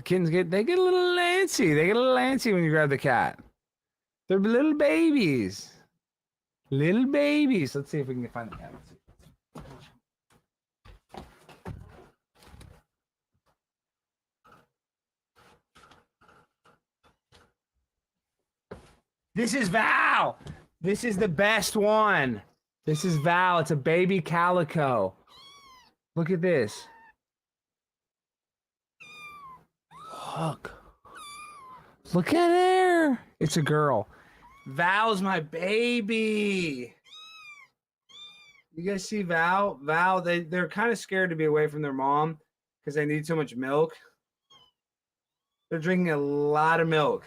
kittens get a little antsy. They get a little antsy when you grab the cat. They're little babies. Little babies. Let's see if we can find the cat. This is Val. This is the best one. This is Val. It's a baby calico. Look at this. Look. Look at her. It's a girl. Val's my baby. You guys see Val? Val, they're kind of scared to be away from their mom because they need so much milk. They're drinking a lot of milk.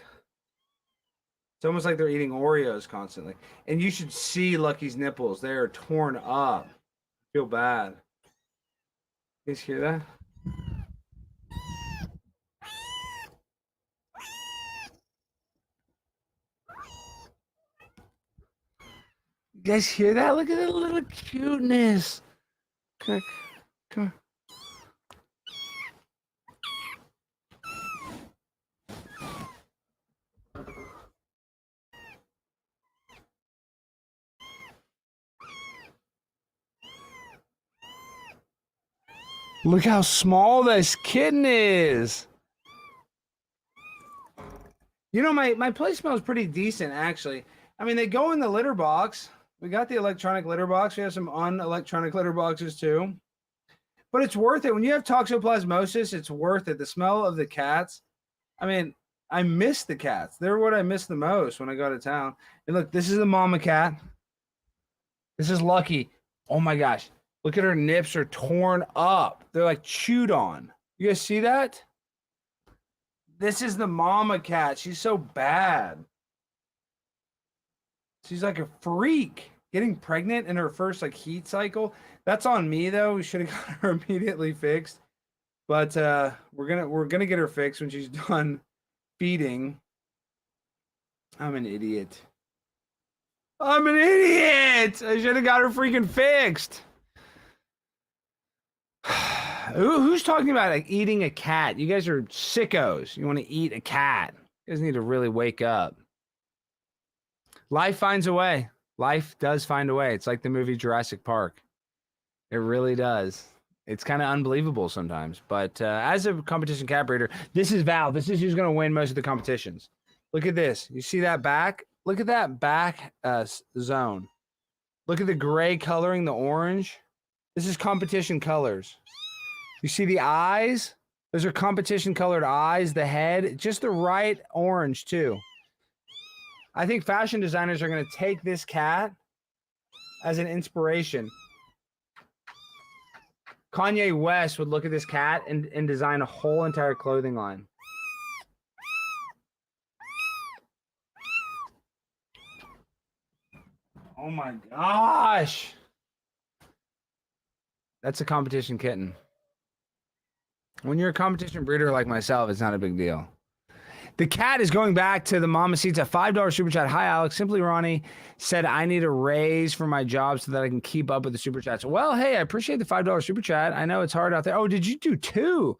It's almost like they're eating Oreos constantly. And you should see Lucky's nipples. They are torn up. I feel bad. You guys hear that? You guys hear that? Look at that little cuteness. Come on. Look how small this kitten is. You know, my place smells pretty decent, actually. I mean, they go in the litter box. We got the electronic litter box. We have some unelectronic litter boxes, too. But it's worth it. When you have toxoplasmosis, it's worth it. The smell of the cats. I mean, I miss the cats. They're what I miss the most when I go to town. And look, this is the mama cat. This is Lucky. Oh, my gosh. Look at her nips are torn up. They're like chewed on. You guys see that? This is the mama cat. She's so bad. She's like a freak. Getting pregnant in her first like heat cycle. That's on me though. We should have got her immediately fixed. But we're gonna get her fixed when she's done feeding. I'm an idiot. I'm an idiot. I should have got her freaking fixed. Who's talking about like eating a cat? You guys are sickos. You want to eat a cat? You guys need to really wake up. Life finds a way. Life does find a way. It's like the movie Jurassic Park. It really does. It's kind of unbelievable sometimes. But as a competition cat breeder, this is Val. This is who's going to win most of the competitions. Look at this. You see that back? Look at that back zone. Look at the gray coloring the orange. This is competition colors. You see the eyes? Those are competition colored eyes. The head, just the right orange too. I think fashion designers are going to take this cat as an inspiration. Kanye West would look at this cat and design a whole entire clothing line. Oh my gosh. That's a competition kitten. When you're a competition breeder like myself, it's not a big deal. The cat is going back to the Mama Seats at $5 super chat. Hi, Alex. Simply Ronnie said, I need a raise for my job so that I can keep up with the super chats. Well, hey, I appreciate the $5 super chat. I know it's hard out there. Oh, did you do two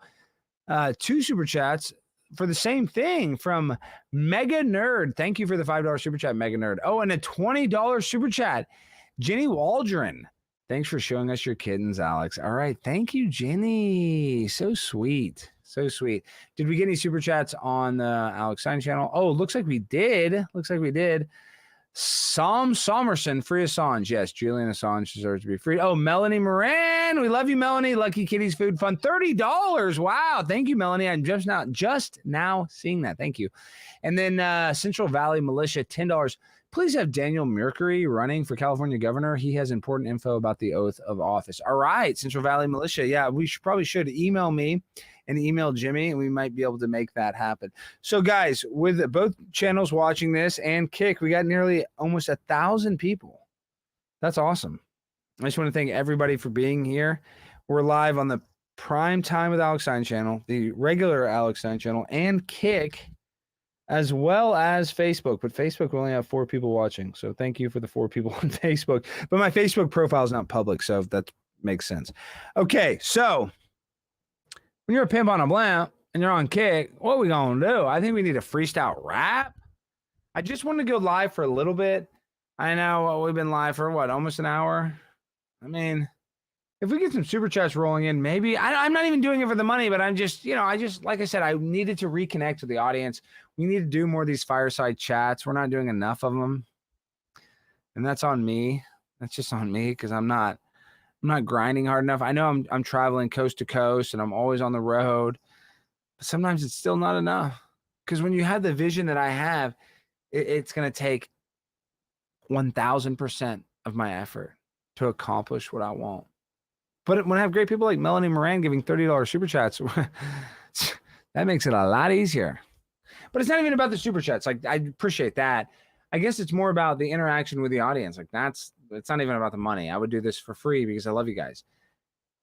super chats for the same thing from Mega Nerd? Thank you for the $5 super chat, Mega Nerd. Oh, and a $20 super chat, Jenny Waldron. Thanks for showing us your kittens, Alex. All right. Thank you, Jenny. So sweet. So sweet. Did we get any super chats on the Alex Stein channel? Oh, looks like we did. Sam Somerson, free Assange. Yes, Julian Assange deserves to be free. Oh, Melanie Moran. We love you, Melanie. Lucky Kitties Food Fund. $30. Wow. Thank you, Melanie. I'm just now seeing that. Thank you. And then Central Valley Militia, $10. Please have Daniel Mercury running for California governor. He has important info about the oath of office. All right, Central Valley Militia. Yeah, we probably should email me and email Jimmy, and we might be able to make that happen. So, guys, with both channels watching this and Kick, we got nearly almost 1,000 people. That's awesome. I just want to thank everybody for being here. We're live on the Prime Time with Alex Stein channel, the regular Alex Stein channel, and Kick, as well as Facebook. But Facebook, we only have 4 people watching. So thank you for the 4 people on Facebook. But my Facebook profile is not public, so that makes sense. Okay, so when you're a pimp on a blimp and you're on Kick, what are we going to do? I think we need a freestyle rap. I just want to go live for a little bit. I know we've been live for, almost an hour? I mean, if we get some super chats rolling in, maybe. I'm not even doing it for the money, but I'm just, like I said, I needed to reconnect with the audience. We need to do more of these fireside chats. We're not doing enough of them. And that's on me. That's just on me because I'm not grinding hard enough. I know I'm traveling coast to coast and I'm always on the road, but sometimes it's still not enough. Because when you have the vision that I have, it's going to take 1,000% of my effort to accomplish what I want. But when I have great people like Melanie Moran giving $30 super chats, that makes it a lot easier. But it's not even about the super chats. Like, I appreciate that. I guess it's more about the interaction with the audience. Like, it's not even about the money. I would do this for free because I love you guys.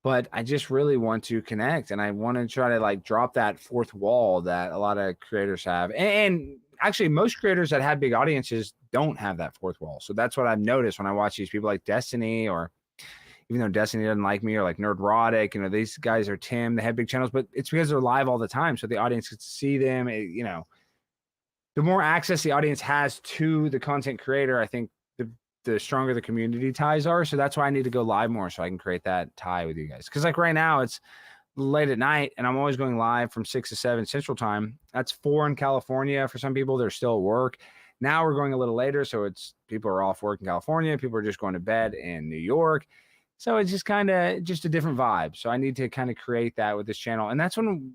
But I just really want to connect, and I want to try to drop that fourth wall that a lot of creators have. And actually, most creators that have big audiences don't have that fourth wall. So that's what I've noticed when I watch these people like Destiny, or even though Destiny doesn't like me, or like Nerdrotic, these guys are Tim, they have big channels, but it's because they're live all the time. So the audience gets to see them. The more access the audience has to the content creator, I think the stronger the community ties are. So that's why I need to go live more so I can create that tie with you guys. Because right now it's late at night and I'm always going live from 6 to 7 Central Time. That's 4 in California. For some people, they're still at work. Now we're going a little later. So people are off work in California. People are just going to bed in New York. So it's just kind of just a different vibe. So I need to kind of create that with this channel. And that's when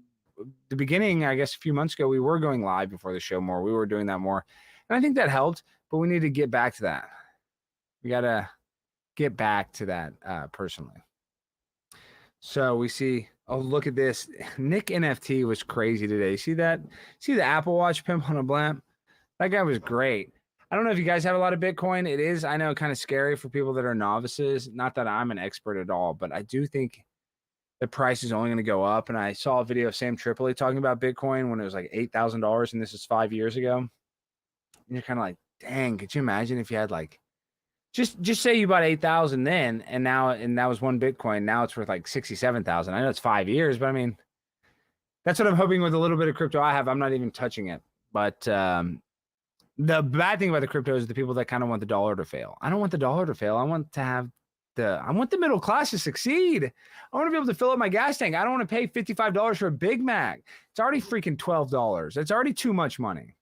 the beginning, I guess a few months ago, we were going live before the show more. We were doing that more. And I think that helped, but we need to get back to that. We got to get back to that personally. So we see, oh, look at this. Nick NFT was crazy today. See that? See the Apple Watch Pimp on a Blimp? That guy was great. I don't know if you guys have a lot of Bitcoin. It is, I know, kind of scary for people that are novices. Not that I'm an expert at all, but I do think the price is only going to go up. And I saw a video of Sam Tripoli talking about Bitcoin when it was like $8,000, and this is 5 years ago. And you're kind of like, dang, could you imagine if you had just say you bought 8,000 then, and that was one Bitcoin. Now it's worth like 67,000. I know it's 5 years, but I mean, that's what I'm hoping with a little bit of crypto I have. I'm not even touching it. But the bad thing about the crypto is the people that kind of want the dollar to fail. I don't want the dollar to fail. I want the middle class to succeed. I want to be able to fill up my gas tank. I don't want to pay $55 for a Big Mac. It's already freaking $12. It's already too much money.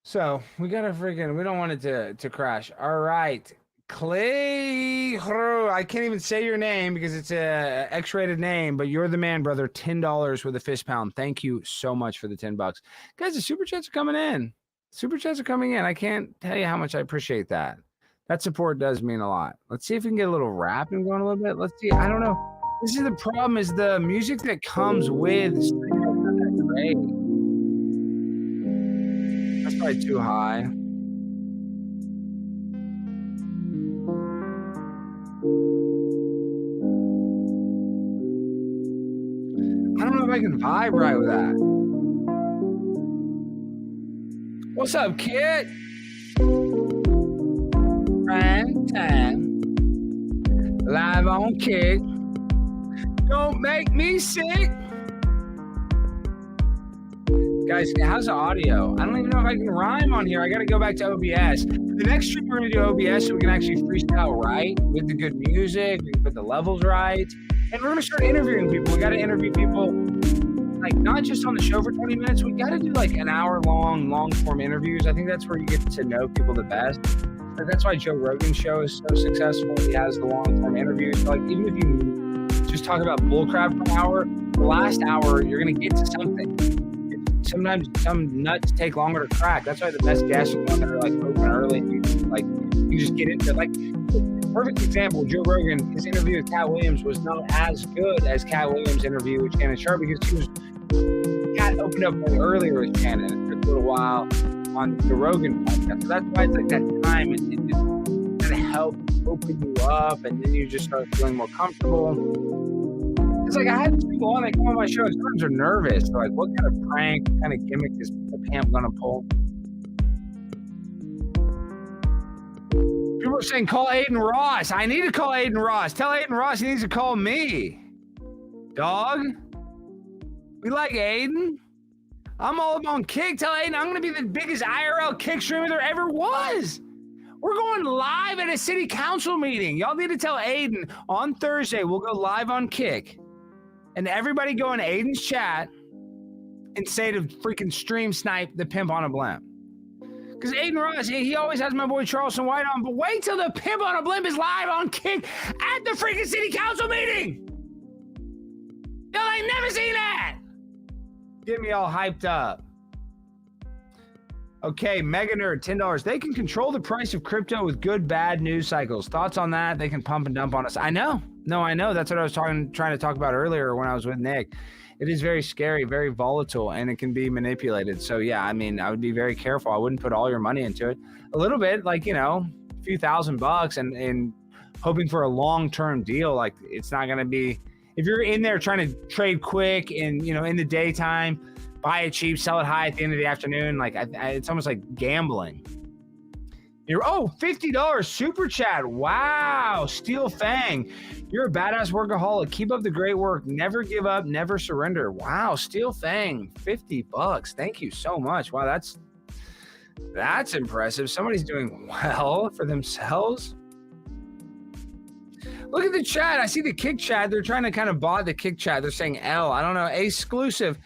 So we got we don't want it to crash. All right. Clay, I can't even say your name because it's a X-rated name, but you're the man, brother. $10 with a fist pound. Thank you so much for the $10. Guys, the super chats are coming in. Super chats are coming in. I can't tell you how much I appreciate that. That support does mean a lot. Let's see if we can get a little rapping going a little bit. Let's see. I don't know. This is the problem, is the music that comes with streaming is not that great. That's probably too high. vibe right with that. What's up, kid? Prime time. Live on Kick. Don't make me sick. Guys, how's the audio? I don't even know if I can rhyme on here. I got to go back to OBS. The next stream we're going to do OBS so we can actually freestyle right with the good music. We can put the levels right. And we're going to start interviewing people. We got to interview people, like not just on the show for 20 minutes. We got to do like an hour-long, long-form interviews. I think that's where you get to know people the best. But that's why Joe Rogan's show is so successful. He has the long-form interviews. So like even if you just talk about bullcrap for an hour, the last hour, you're going to get to something. Sometimes some nuts take longer to crack. That's why the best guests are the ones that are like open early. You just get into it. Like perfect example, Joe Rogan, his interview with Cat Williams was not as good as Cat Williams' interview with Shannon Sharp because Cat opened up way earlier with Shannon. It took a little while on the Rogan podcast. So that's why it's like that time and it just kind of helps open you up and then you just start feeling more comfortable. It's like I had people on that come on my show. Sometimes they're nervous. They're like, what kind of prank, what kind of gimmick is the Pimp gonna pull? People are saying, call Aiden Ross. I need to call Aiden Ross. Tell Aiden Ross he needs to call me. Dog. We like Aiden. I'm all up on Kick. Tell Aiden I'm gonna be the biggest IRL Kick streamer there ever was. We're going live at a city council meeting. Y'all need to tell Aiden on Thursday we'll go live on Kick. And everybody go in Aiden's chat and say to freaking stream snipe the Pimp on a Blimp. Because Aiden Ross, he always has my boy Charleston White on, but wait till the Pimp on a Blimp is live on Kick at the freaking city council meeting. Y'all ain't never seen that. Get me all hyped up. Okay, Mega Nerd, $10. They can control the price of crypto with good, bad news cycles. Thoughts on that? They can pump and dump on us. I know. No, I know. That's what I was trying to talk about earlier when I was with Nick. It is very scary, very volatile, and it can be manipulated. So, yeah, I mean, I would be very careful. I wouldn't put all your money into it. A little bit, like, a few $1,000 and hoping for a long-term deal. Like, it's not going to be – if you're in there trying to trade quick and, in the daytime – buy it cheap, sell it high at the end of the afternoon. Like it's almost like gambling. $50 super chat. Wow. Steel Fang. You're a badass workaholic. Keep up the great work. Never give up. Never surrender. Wow. Steel Fang. $50. Thank you so much. Wow. That's impressive. Somebody's doing well for themselves. Look at the chat. I see the Kick chat. They're trying to kind of bot the Kick chat. They're saying L. I don't know. Exclusive.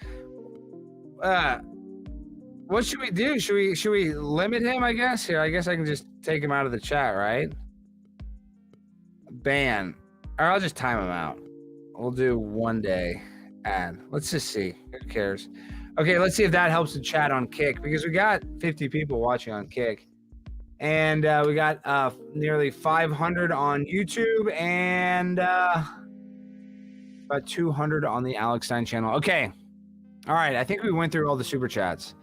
What should we do? Should we limit him, I guess? Here, I guess I can just take him out of the chat, right? Ban. Or I'll just time him out. We'll do 1 day ad. Let's just see. Who cares? Okay, let's see if that helps the chat on Kick because we got 50 people watching on Kick. And we got nearly 500 on YouTube and about 200 on the Alex Stein channel. Okay. All right, I think we went through all the super chats.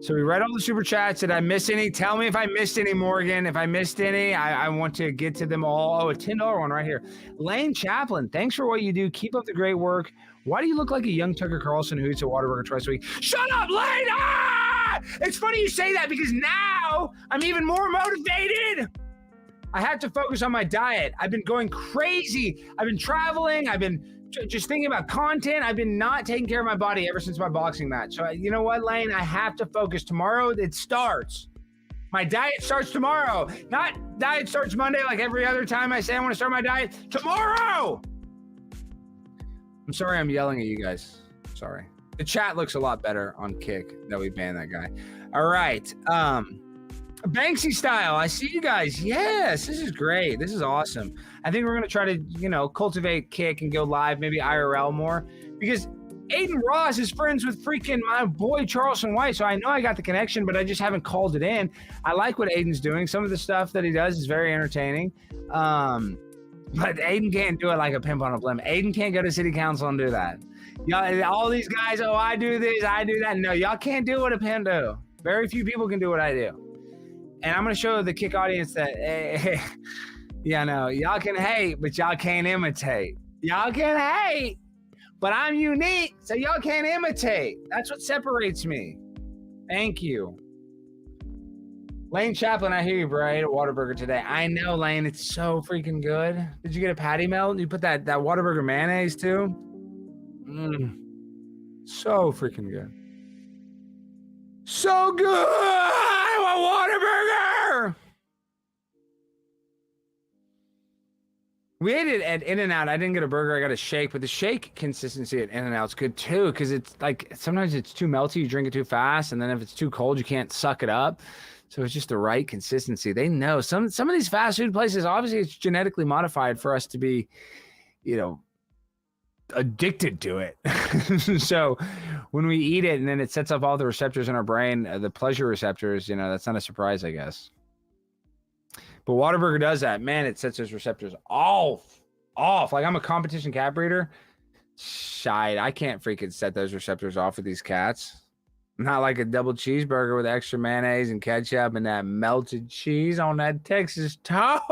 So we read all the super chats. Did I miss any? Tell me if I missed any, Morgan. If I missed any, I want to get to them all. Oh, a $10 one right here. Lane Chaplin, thanks for what you do. Keep up the great work. Why do you look like a young Tucker Carlson who eats a Whataburger twice a week? Shut up, Lane! Ah! It's funny you say that because now I'm even more motivated. I have to focus on my diet. I've been going crazy. I've been traveling. I've been just thinking about content. I've been not taking care of my body ever since my boxing match. So you know what, Lane? I have to focus. Tomorrow it starts. My diet starts tomorrow. Not diet starts Monday like every other time I say I want to start my diet. Tomorrow! I'm sorry I'm yelling at you guys. Sorry. The chat looks a lot better on Kick that we banned that guy. All right. Banksy style. I see you guys. Yes, this is great. This is awesome. I think we're going to try to, cultivate Kick and go live, maybe IRL more because Aiden Ross is friends with freaking my boy Charleston White. So I know I got the connection, but I just haven't called it in. I like what Aiden's doing. Some of the stuff that he does is very entertaining. But Aiden can't do it like a Pimp on a Blimp. Aiden can't go to city council and do that. Y'all, all these guys, I do this, I do that. No, y'all can't do what a Pimp do. Very few people can do what I do. And I'm going to show the Kick audience that, y'all can hate, but y'all can't imitate. Y'all can hate, but I'm unique, so y'all can't imitate. That's what separates me. Thank you. Lane Chaplin, I hear you, bro. I ate a Whataburger today. I know, Lane. It's so freaking good. Did you get a patty melt? You put that Whataburger mayonnaise too? So freaking good. So good! I want Whataburger! We ate it at In-N-Out. I didn't get a burger. I got a shake, but the shake consistency at In-N-Out's good too, because it's like sometimes it's too melty, you drink it too fast, and then if it's too cold, you can't suck it up. So it's just the right consistency. They know some of these fast food places, obviously it's genetically modified for us to be, addicted to it. So when we eat it and then it sets up all the receptors in our brain, the pleasure receptors, that's not a surprise, I guess. But Whataburger does that. Man, it sets those receptors off. Like I'm a competition cat breeder. Shite, I can't freaking set those receptors off with these cats. Not like a double cheeseburger with extra mayonnaise and ketchup and that melted cheese on that Texas toast.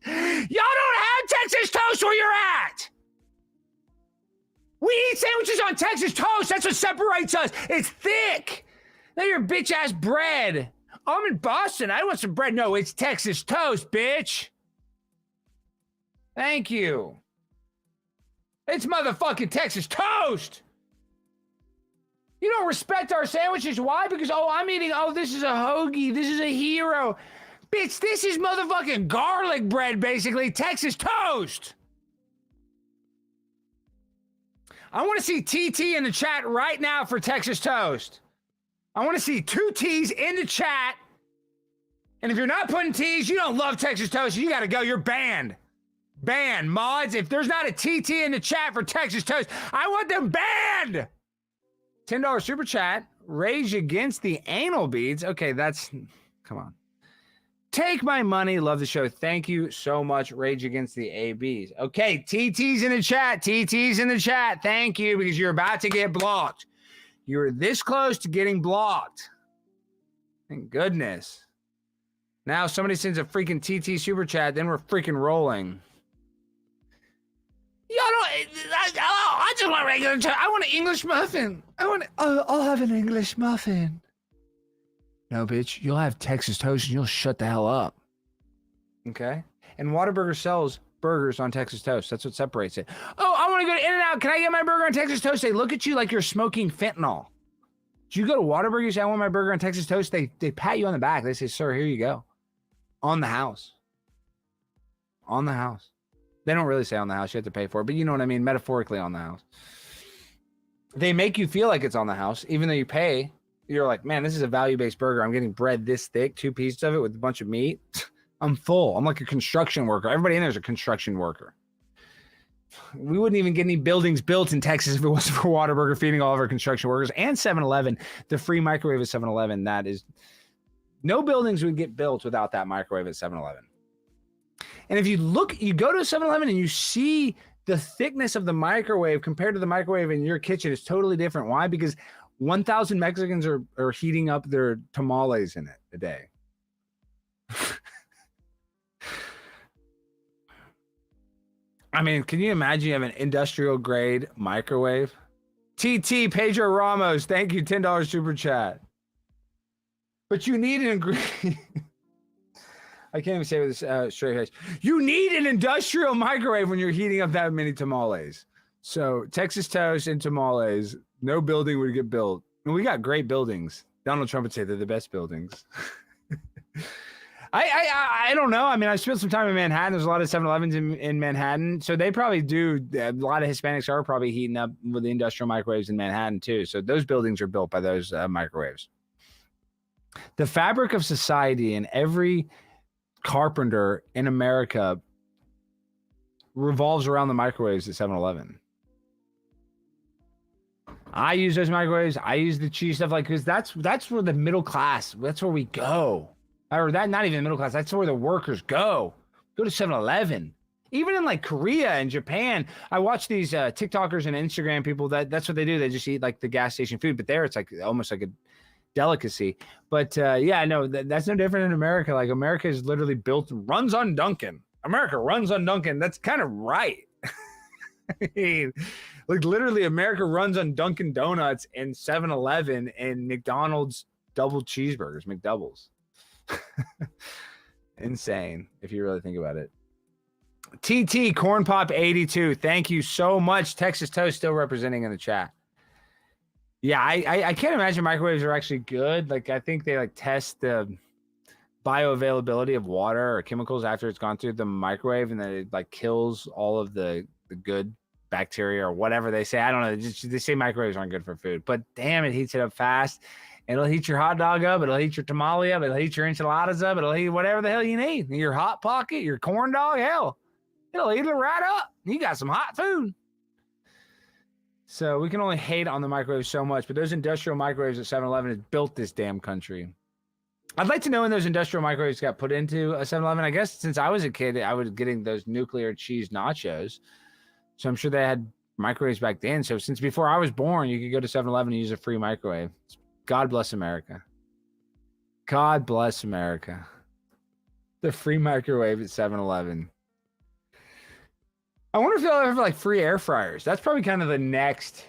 Y'all don't have Texas toast where you're at. We eat sandwiches on Texas toast. That's what separates us. It's thick. Now your bitch ass bread. I'm in Boston. I want some bread. No, it's Texas toast, bitch. Thank you. It's motherfucking Texas toast. You don't respect our sandwiches. Why? Because, I'm eating, this is a hoagie. This is a hero. Bitch, this is motherfucking garlic bread, basically. Texas toast. I want to see TT in the chat right now for Texas toast. I want to see 2 T's in the chat. And if you're not putting T's, you don't love Texas toast. You got to go. You're banned. Banned. Mods, if there's not a TT in the chat for Texas toast, I want them banned. $10 super chat. Rage against the anal beads. Okay, come on. Take my money. Love the show. Thank you so much. Rage against the ABs. Okay, TT's in the chat. TT's in the chat. Thank you, because you're about to get blocked. You're this close to getting blocked. Thank goodness. Now somebody sends a freaking TT super chat, then we're freaking rolling. I just want regular toast. I want an English muffin. I'll have an English muffin. No, bitch, you'll have Texas toast and you'll shut the hell up. Okay? And Whataburger sells burgers on Texas toast. That's what separates it. I want to go to In-N-Out. Can I get my burger on Texas toast? They look at you like you're smoking fentanyl. Do you go to Whataburger, you say, I want my burger on Texas toast? They pat you on the back. They say, sir, here you go. On the house. On the house. They don't really say on the house. You have to pay for it. But you know what I mean? Metaphorically on the house. They make you feel like it's on the house. Even though you pay, you're like, man, this is a value-based burger. I'm getting bread this thick, 2 pieces of it with a bunch of meat. I'm full. I'm like a construction worker. Everybody in there is a construction worker. We wouldn't even get any buildings built in Texas if it wasn't for Whataburger feeding all of our construction workers. And 7-Eleven, the free microwave at 7-Eleven. That is, no buildings would get built without that microwave at 7-Eleven. And if you go to 7-Eleven and you see the thickness of the microwave compared to the microwave in your kitchen, it's totally different. Why? Because 1,000 Mexicans are heating up their tamales in it a day. I mean, can you imagine you have an industrial grade microwave? TT Pedro Ramos, thank you, $10 super chat. But you need an ingredient. I can't even say with this straight face. You need an industrial microwave when you're heating up that many tamales. So Texas toast and tamales, no building would get built. And we got great buildings. Donald Trump would say they're the best buildings. I don't know. I mean, I spent some time in Manhattan. There's a lot of 7-Elevens in Manhattan. So they probably do. A lot of Hispanics are probably heating up with the industrial microwaves in Manhattan too. So those buildings are built by those microwaves. The fabric of society and every carpenter in America revolves around the microwaves at 7-Eleven. I use those microwaves. I use the cheese stuff because that's where the middle class, that's where we go. Or that, not even the middle class, that's where the workers go. Go to 7-Eleven. Even in like Korea and Japan, I watch these TikTokers and Instagram people that's what they do. They just eat like the gas station food, but there it's like almost like a delicacy. But yeah, no, that's no different in America. Like America is literally runs on Dunkin'. America runs on Dunkin'. That's kind of right. I mean, Like literally America runs on Dunkin' Donuts and 7-Eleven and McDonald's double cheeseburgers, McDoubles. Insane if you really think about it. TT Corn Pop 82. Thank you so much. Texas Toast still representing in the chat. Yeah, I can't imagine microwaves are actually good. Like I think they like test the bioavailability of water or chemicals after it's gone through the microwave, and then it like kills all of the good bacteria or whatever they say. I don't know. They say microwaves aren't good for food, but damn, it heats it up fast. It'll heat your hot dog up. It'll heat your tamale up. It'll heat your enchiladas up. It'll heat whatever the hell you need. Your hot pocket, your corn dog, hell. It'll heat it right up. You got some hot food. So we can only hate on the microwave so much, but those industrial microwaves at 7-Eleven has built this damn country. I'd like to know when those industrial microwaves got put into a 7-Eleven. I guess since I was a kid, I was getting those nuclear cheese nachos. So I'm sure they had microwaves back then. So since before I was born, you could go to 7-Eleven and use a free microwave. God bless America. God bless America. The free microwave at 7-Eleven. I wonder if they'll ever have like free air fryers. That's probably kind of the next,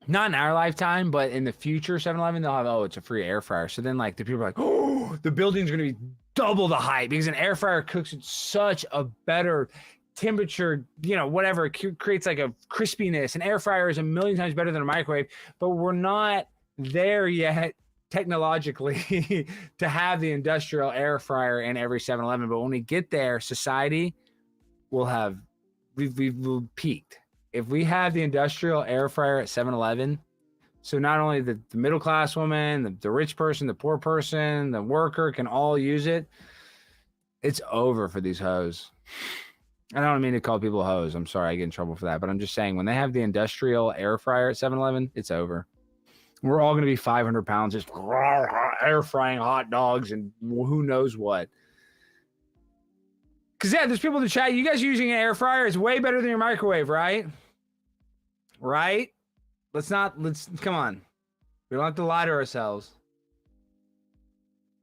not in our lifetime, but in the future, 7-Eleven, they'll have, oh, it's a free air fryer. So then like the people are like, oh, the building's going to be double the height because an air fryer cooks at such a better temperature, you know, whatever, it creates like a crispiness. An air fryer is a million times better than a microwave, but we're not there yet technologically to have the industrial air fryer in every 7-Eleven. But when we get there, society will have, we've peaked. If we have the industrial air fryer at 7-Eleven, so not only the middle class woman, the rich person, the poor person, the worker can all use it, it's over for these hoes. I don't mean to call people hoes. I'm sorry, I get in trouble for that. But I'm just saying, when they have the industrial air fryer at 7-Eleven, it's over. We're all going to be 500 pounds just air frying hot dogs and who knows what. Because, yeah, there's people in the chat. You guys using an air fryer is way better than your microwave, right? Right? Let's come on. We don't have to lie to ourselves.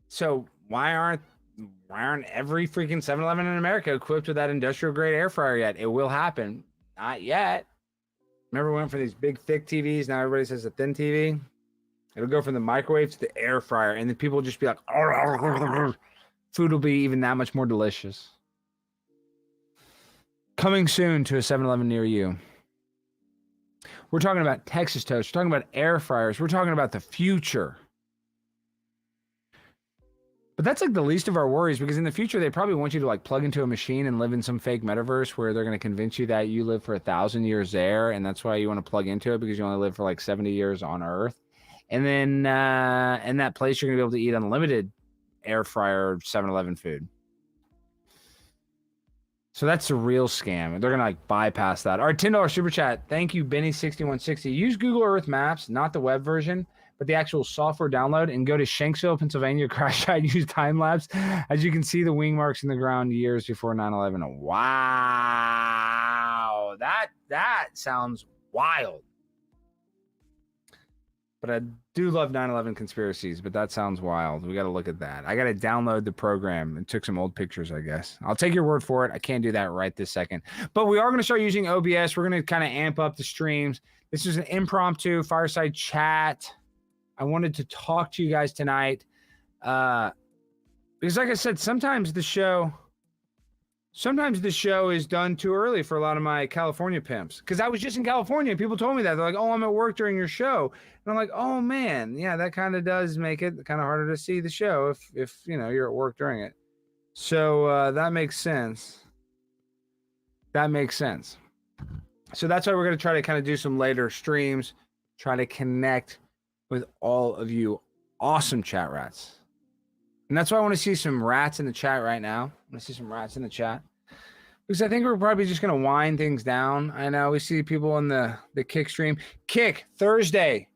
So why aren't every freaking 7-Eleven in America equipped with that industrial grade air fryer yet? It will happen. Not yet. Remember we went for these big thick TVs. Now everybody says a thin TV. It'll go from the microwave to the air fryer. And then people will just be like, food will be even that much more delicious. Coming soon to a 7-Eleven near you. We're talking about Texas Toast. We're talking about air fryers. We're talking about the future. But that's like the least of our worries, because in the future, they probably want you to like plug into a machine and live in some fake metaverse where they're going to convince you that you live for 1,000 years there. And that's why you want to plug into it, because you only live for like 70 years on Earth. And then in that place, you're going to be able to eat unlimited air fryer 7-Eleven food. So that's a real scam. They're going to like bypass that. All right, $10 super chat. Thank you, Benny6160. Use Google Earth Maps, not the web version, but the actual software download, and go to Shanksville, Pennsylvania. Crash site. Use time lapse. As you can see, the wing marks in the ground years before 9/11. Wow. That sounds wild. But I do love 9/11 conspiracies, but that sounds wild. We got to look at that. I got to download the program and took some old pictures, I guess. I'll take your word for it. I can't do that right this second. But we are going to start using OBS. We're going to kind of amp up the streams. This is an impromptu fireside chat. I wanted to talk to you guys tonight. Because like I said, sometimes the show is done too early for a lot of my California pimps. Because I was just in California and people told me that. They're like, oh, I'm at work during your show. And I'm like, oh, man. Yeah, that kind of does make it kind of harder to see the show if you know, you're at work during it. So that makes sense. That makes sense. So that's why we're going to try to kind of do some later streams, try to connect with all of you awesome chat rats. And that's why I want to see some rats in the chat right now. I want to see some rats in the chat. Because I think we're probably just going to wind things down. I know we see people in the Kick stream. Kick, Thursday.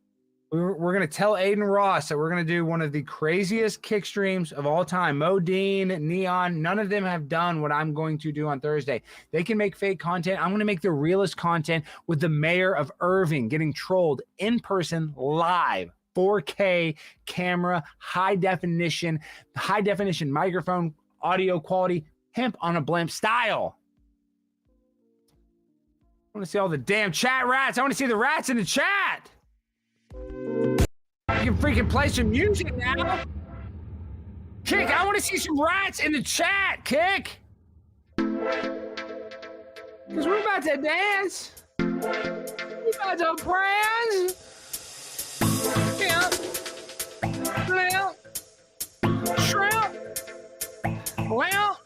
We're going to tell Aiden Ross that we're going to do one of the craziest Kick streams of all time. Modine, Neon, none of them have done what I'm going to do on Thursday. They can make fake content. I'm going to make the realest content with the mayor of Irving getting trolled in person live. 4K camera, high definition microphone, audio quality, Pimp on a Blimp style. want to see all the damn chat rats. I want to see the rats in the chat. You can freaking play some music now. Kick, I want to see some rats in the chat, Kick. Because we're about to dance. We're about to prance. Pimp. Blimp. Shrimp. Well.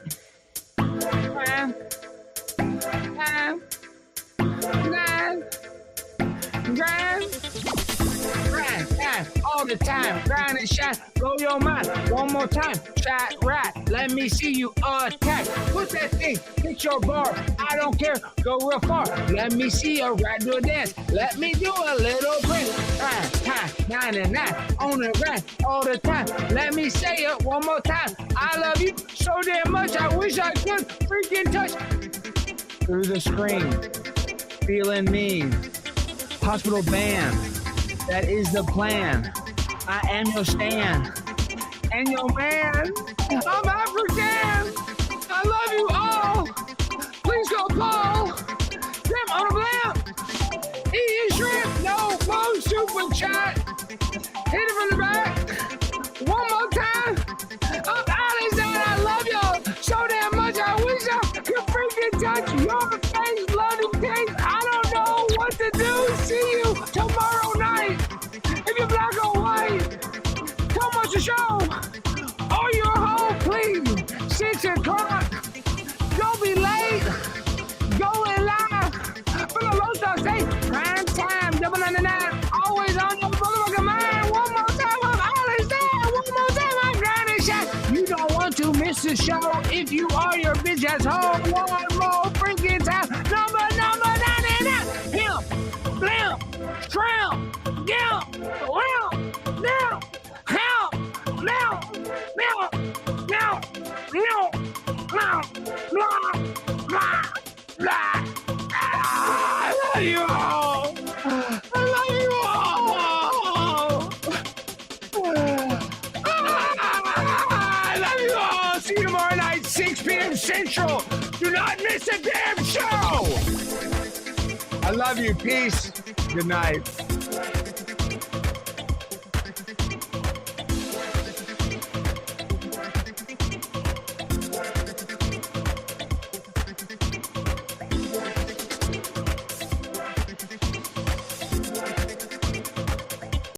Nine. Grind. All the time, grind and shine, blow your mind. One more time, chat rat. Let me see you attack. Put that thing, hit your bar. I don't care, go real far. Let me see a rat do a dance. Let me do a little break. 9 and 9 on the grind all the time. Let me say it one more time. I love you so damn much. I wish I could freaking touch through the screen. Feeling me. Hospital band. That is the plan. I am your stand and your man. I'm African. I love you all. Please go Paul. Pimp on a blimp. Eat shrimp. No super chat. Hit it from the back. One more time. I'm Alexander. I love y'all so damn much. I wish I could freaking touch your face. Love you, case. I don't know what to do. See you tomorrow night. If you're black or white, come watch the show. Or you're home, please. 6 o'clock. Don't be late. Go in line. For the low stock say, prime time, double 99. Always on your motherfucking mind. One more time, I'm Alex there. One more time, I'm grinding shot. You don't want to miss the show if you are your bitch ass home. One more freaking time. Number 99. Pimp, blimp, shrimp, gimp, well, now, help, now. I love you all. I love you all. See you tomorrow night, 6 p.m. Central. Do not miss a damn show. I love you. Peace. Good night.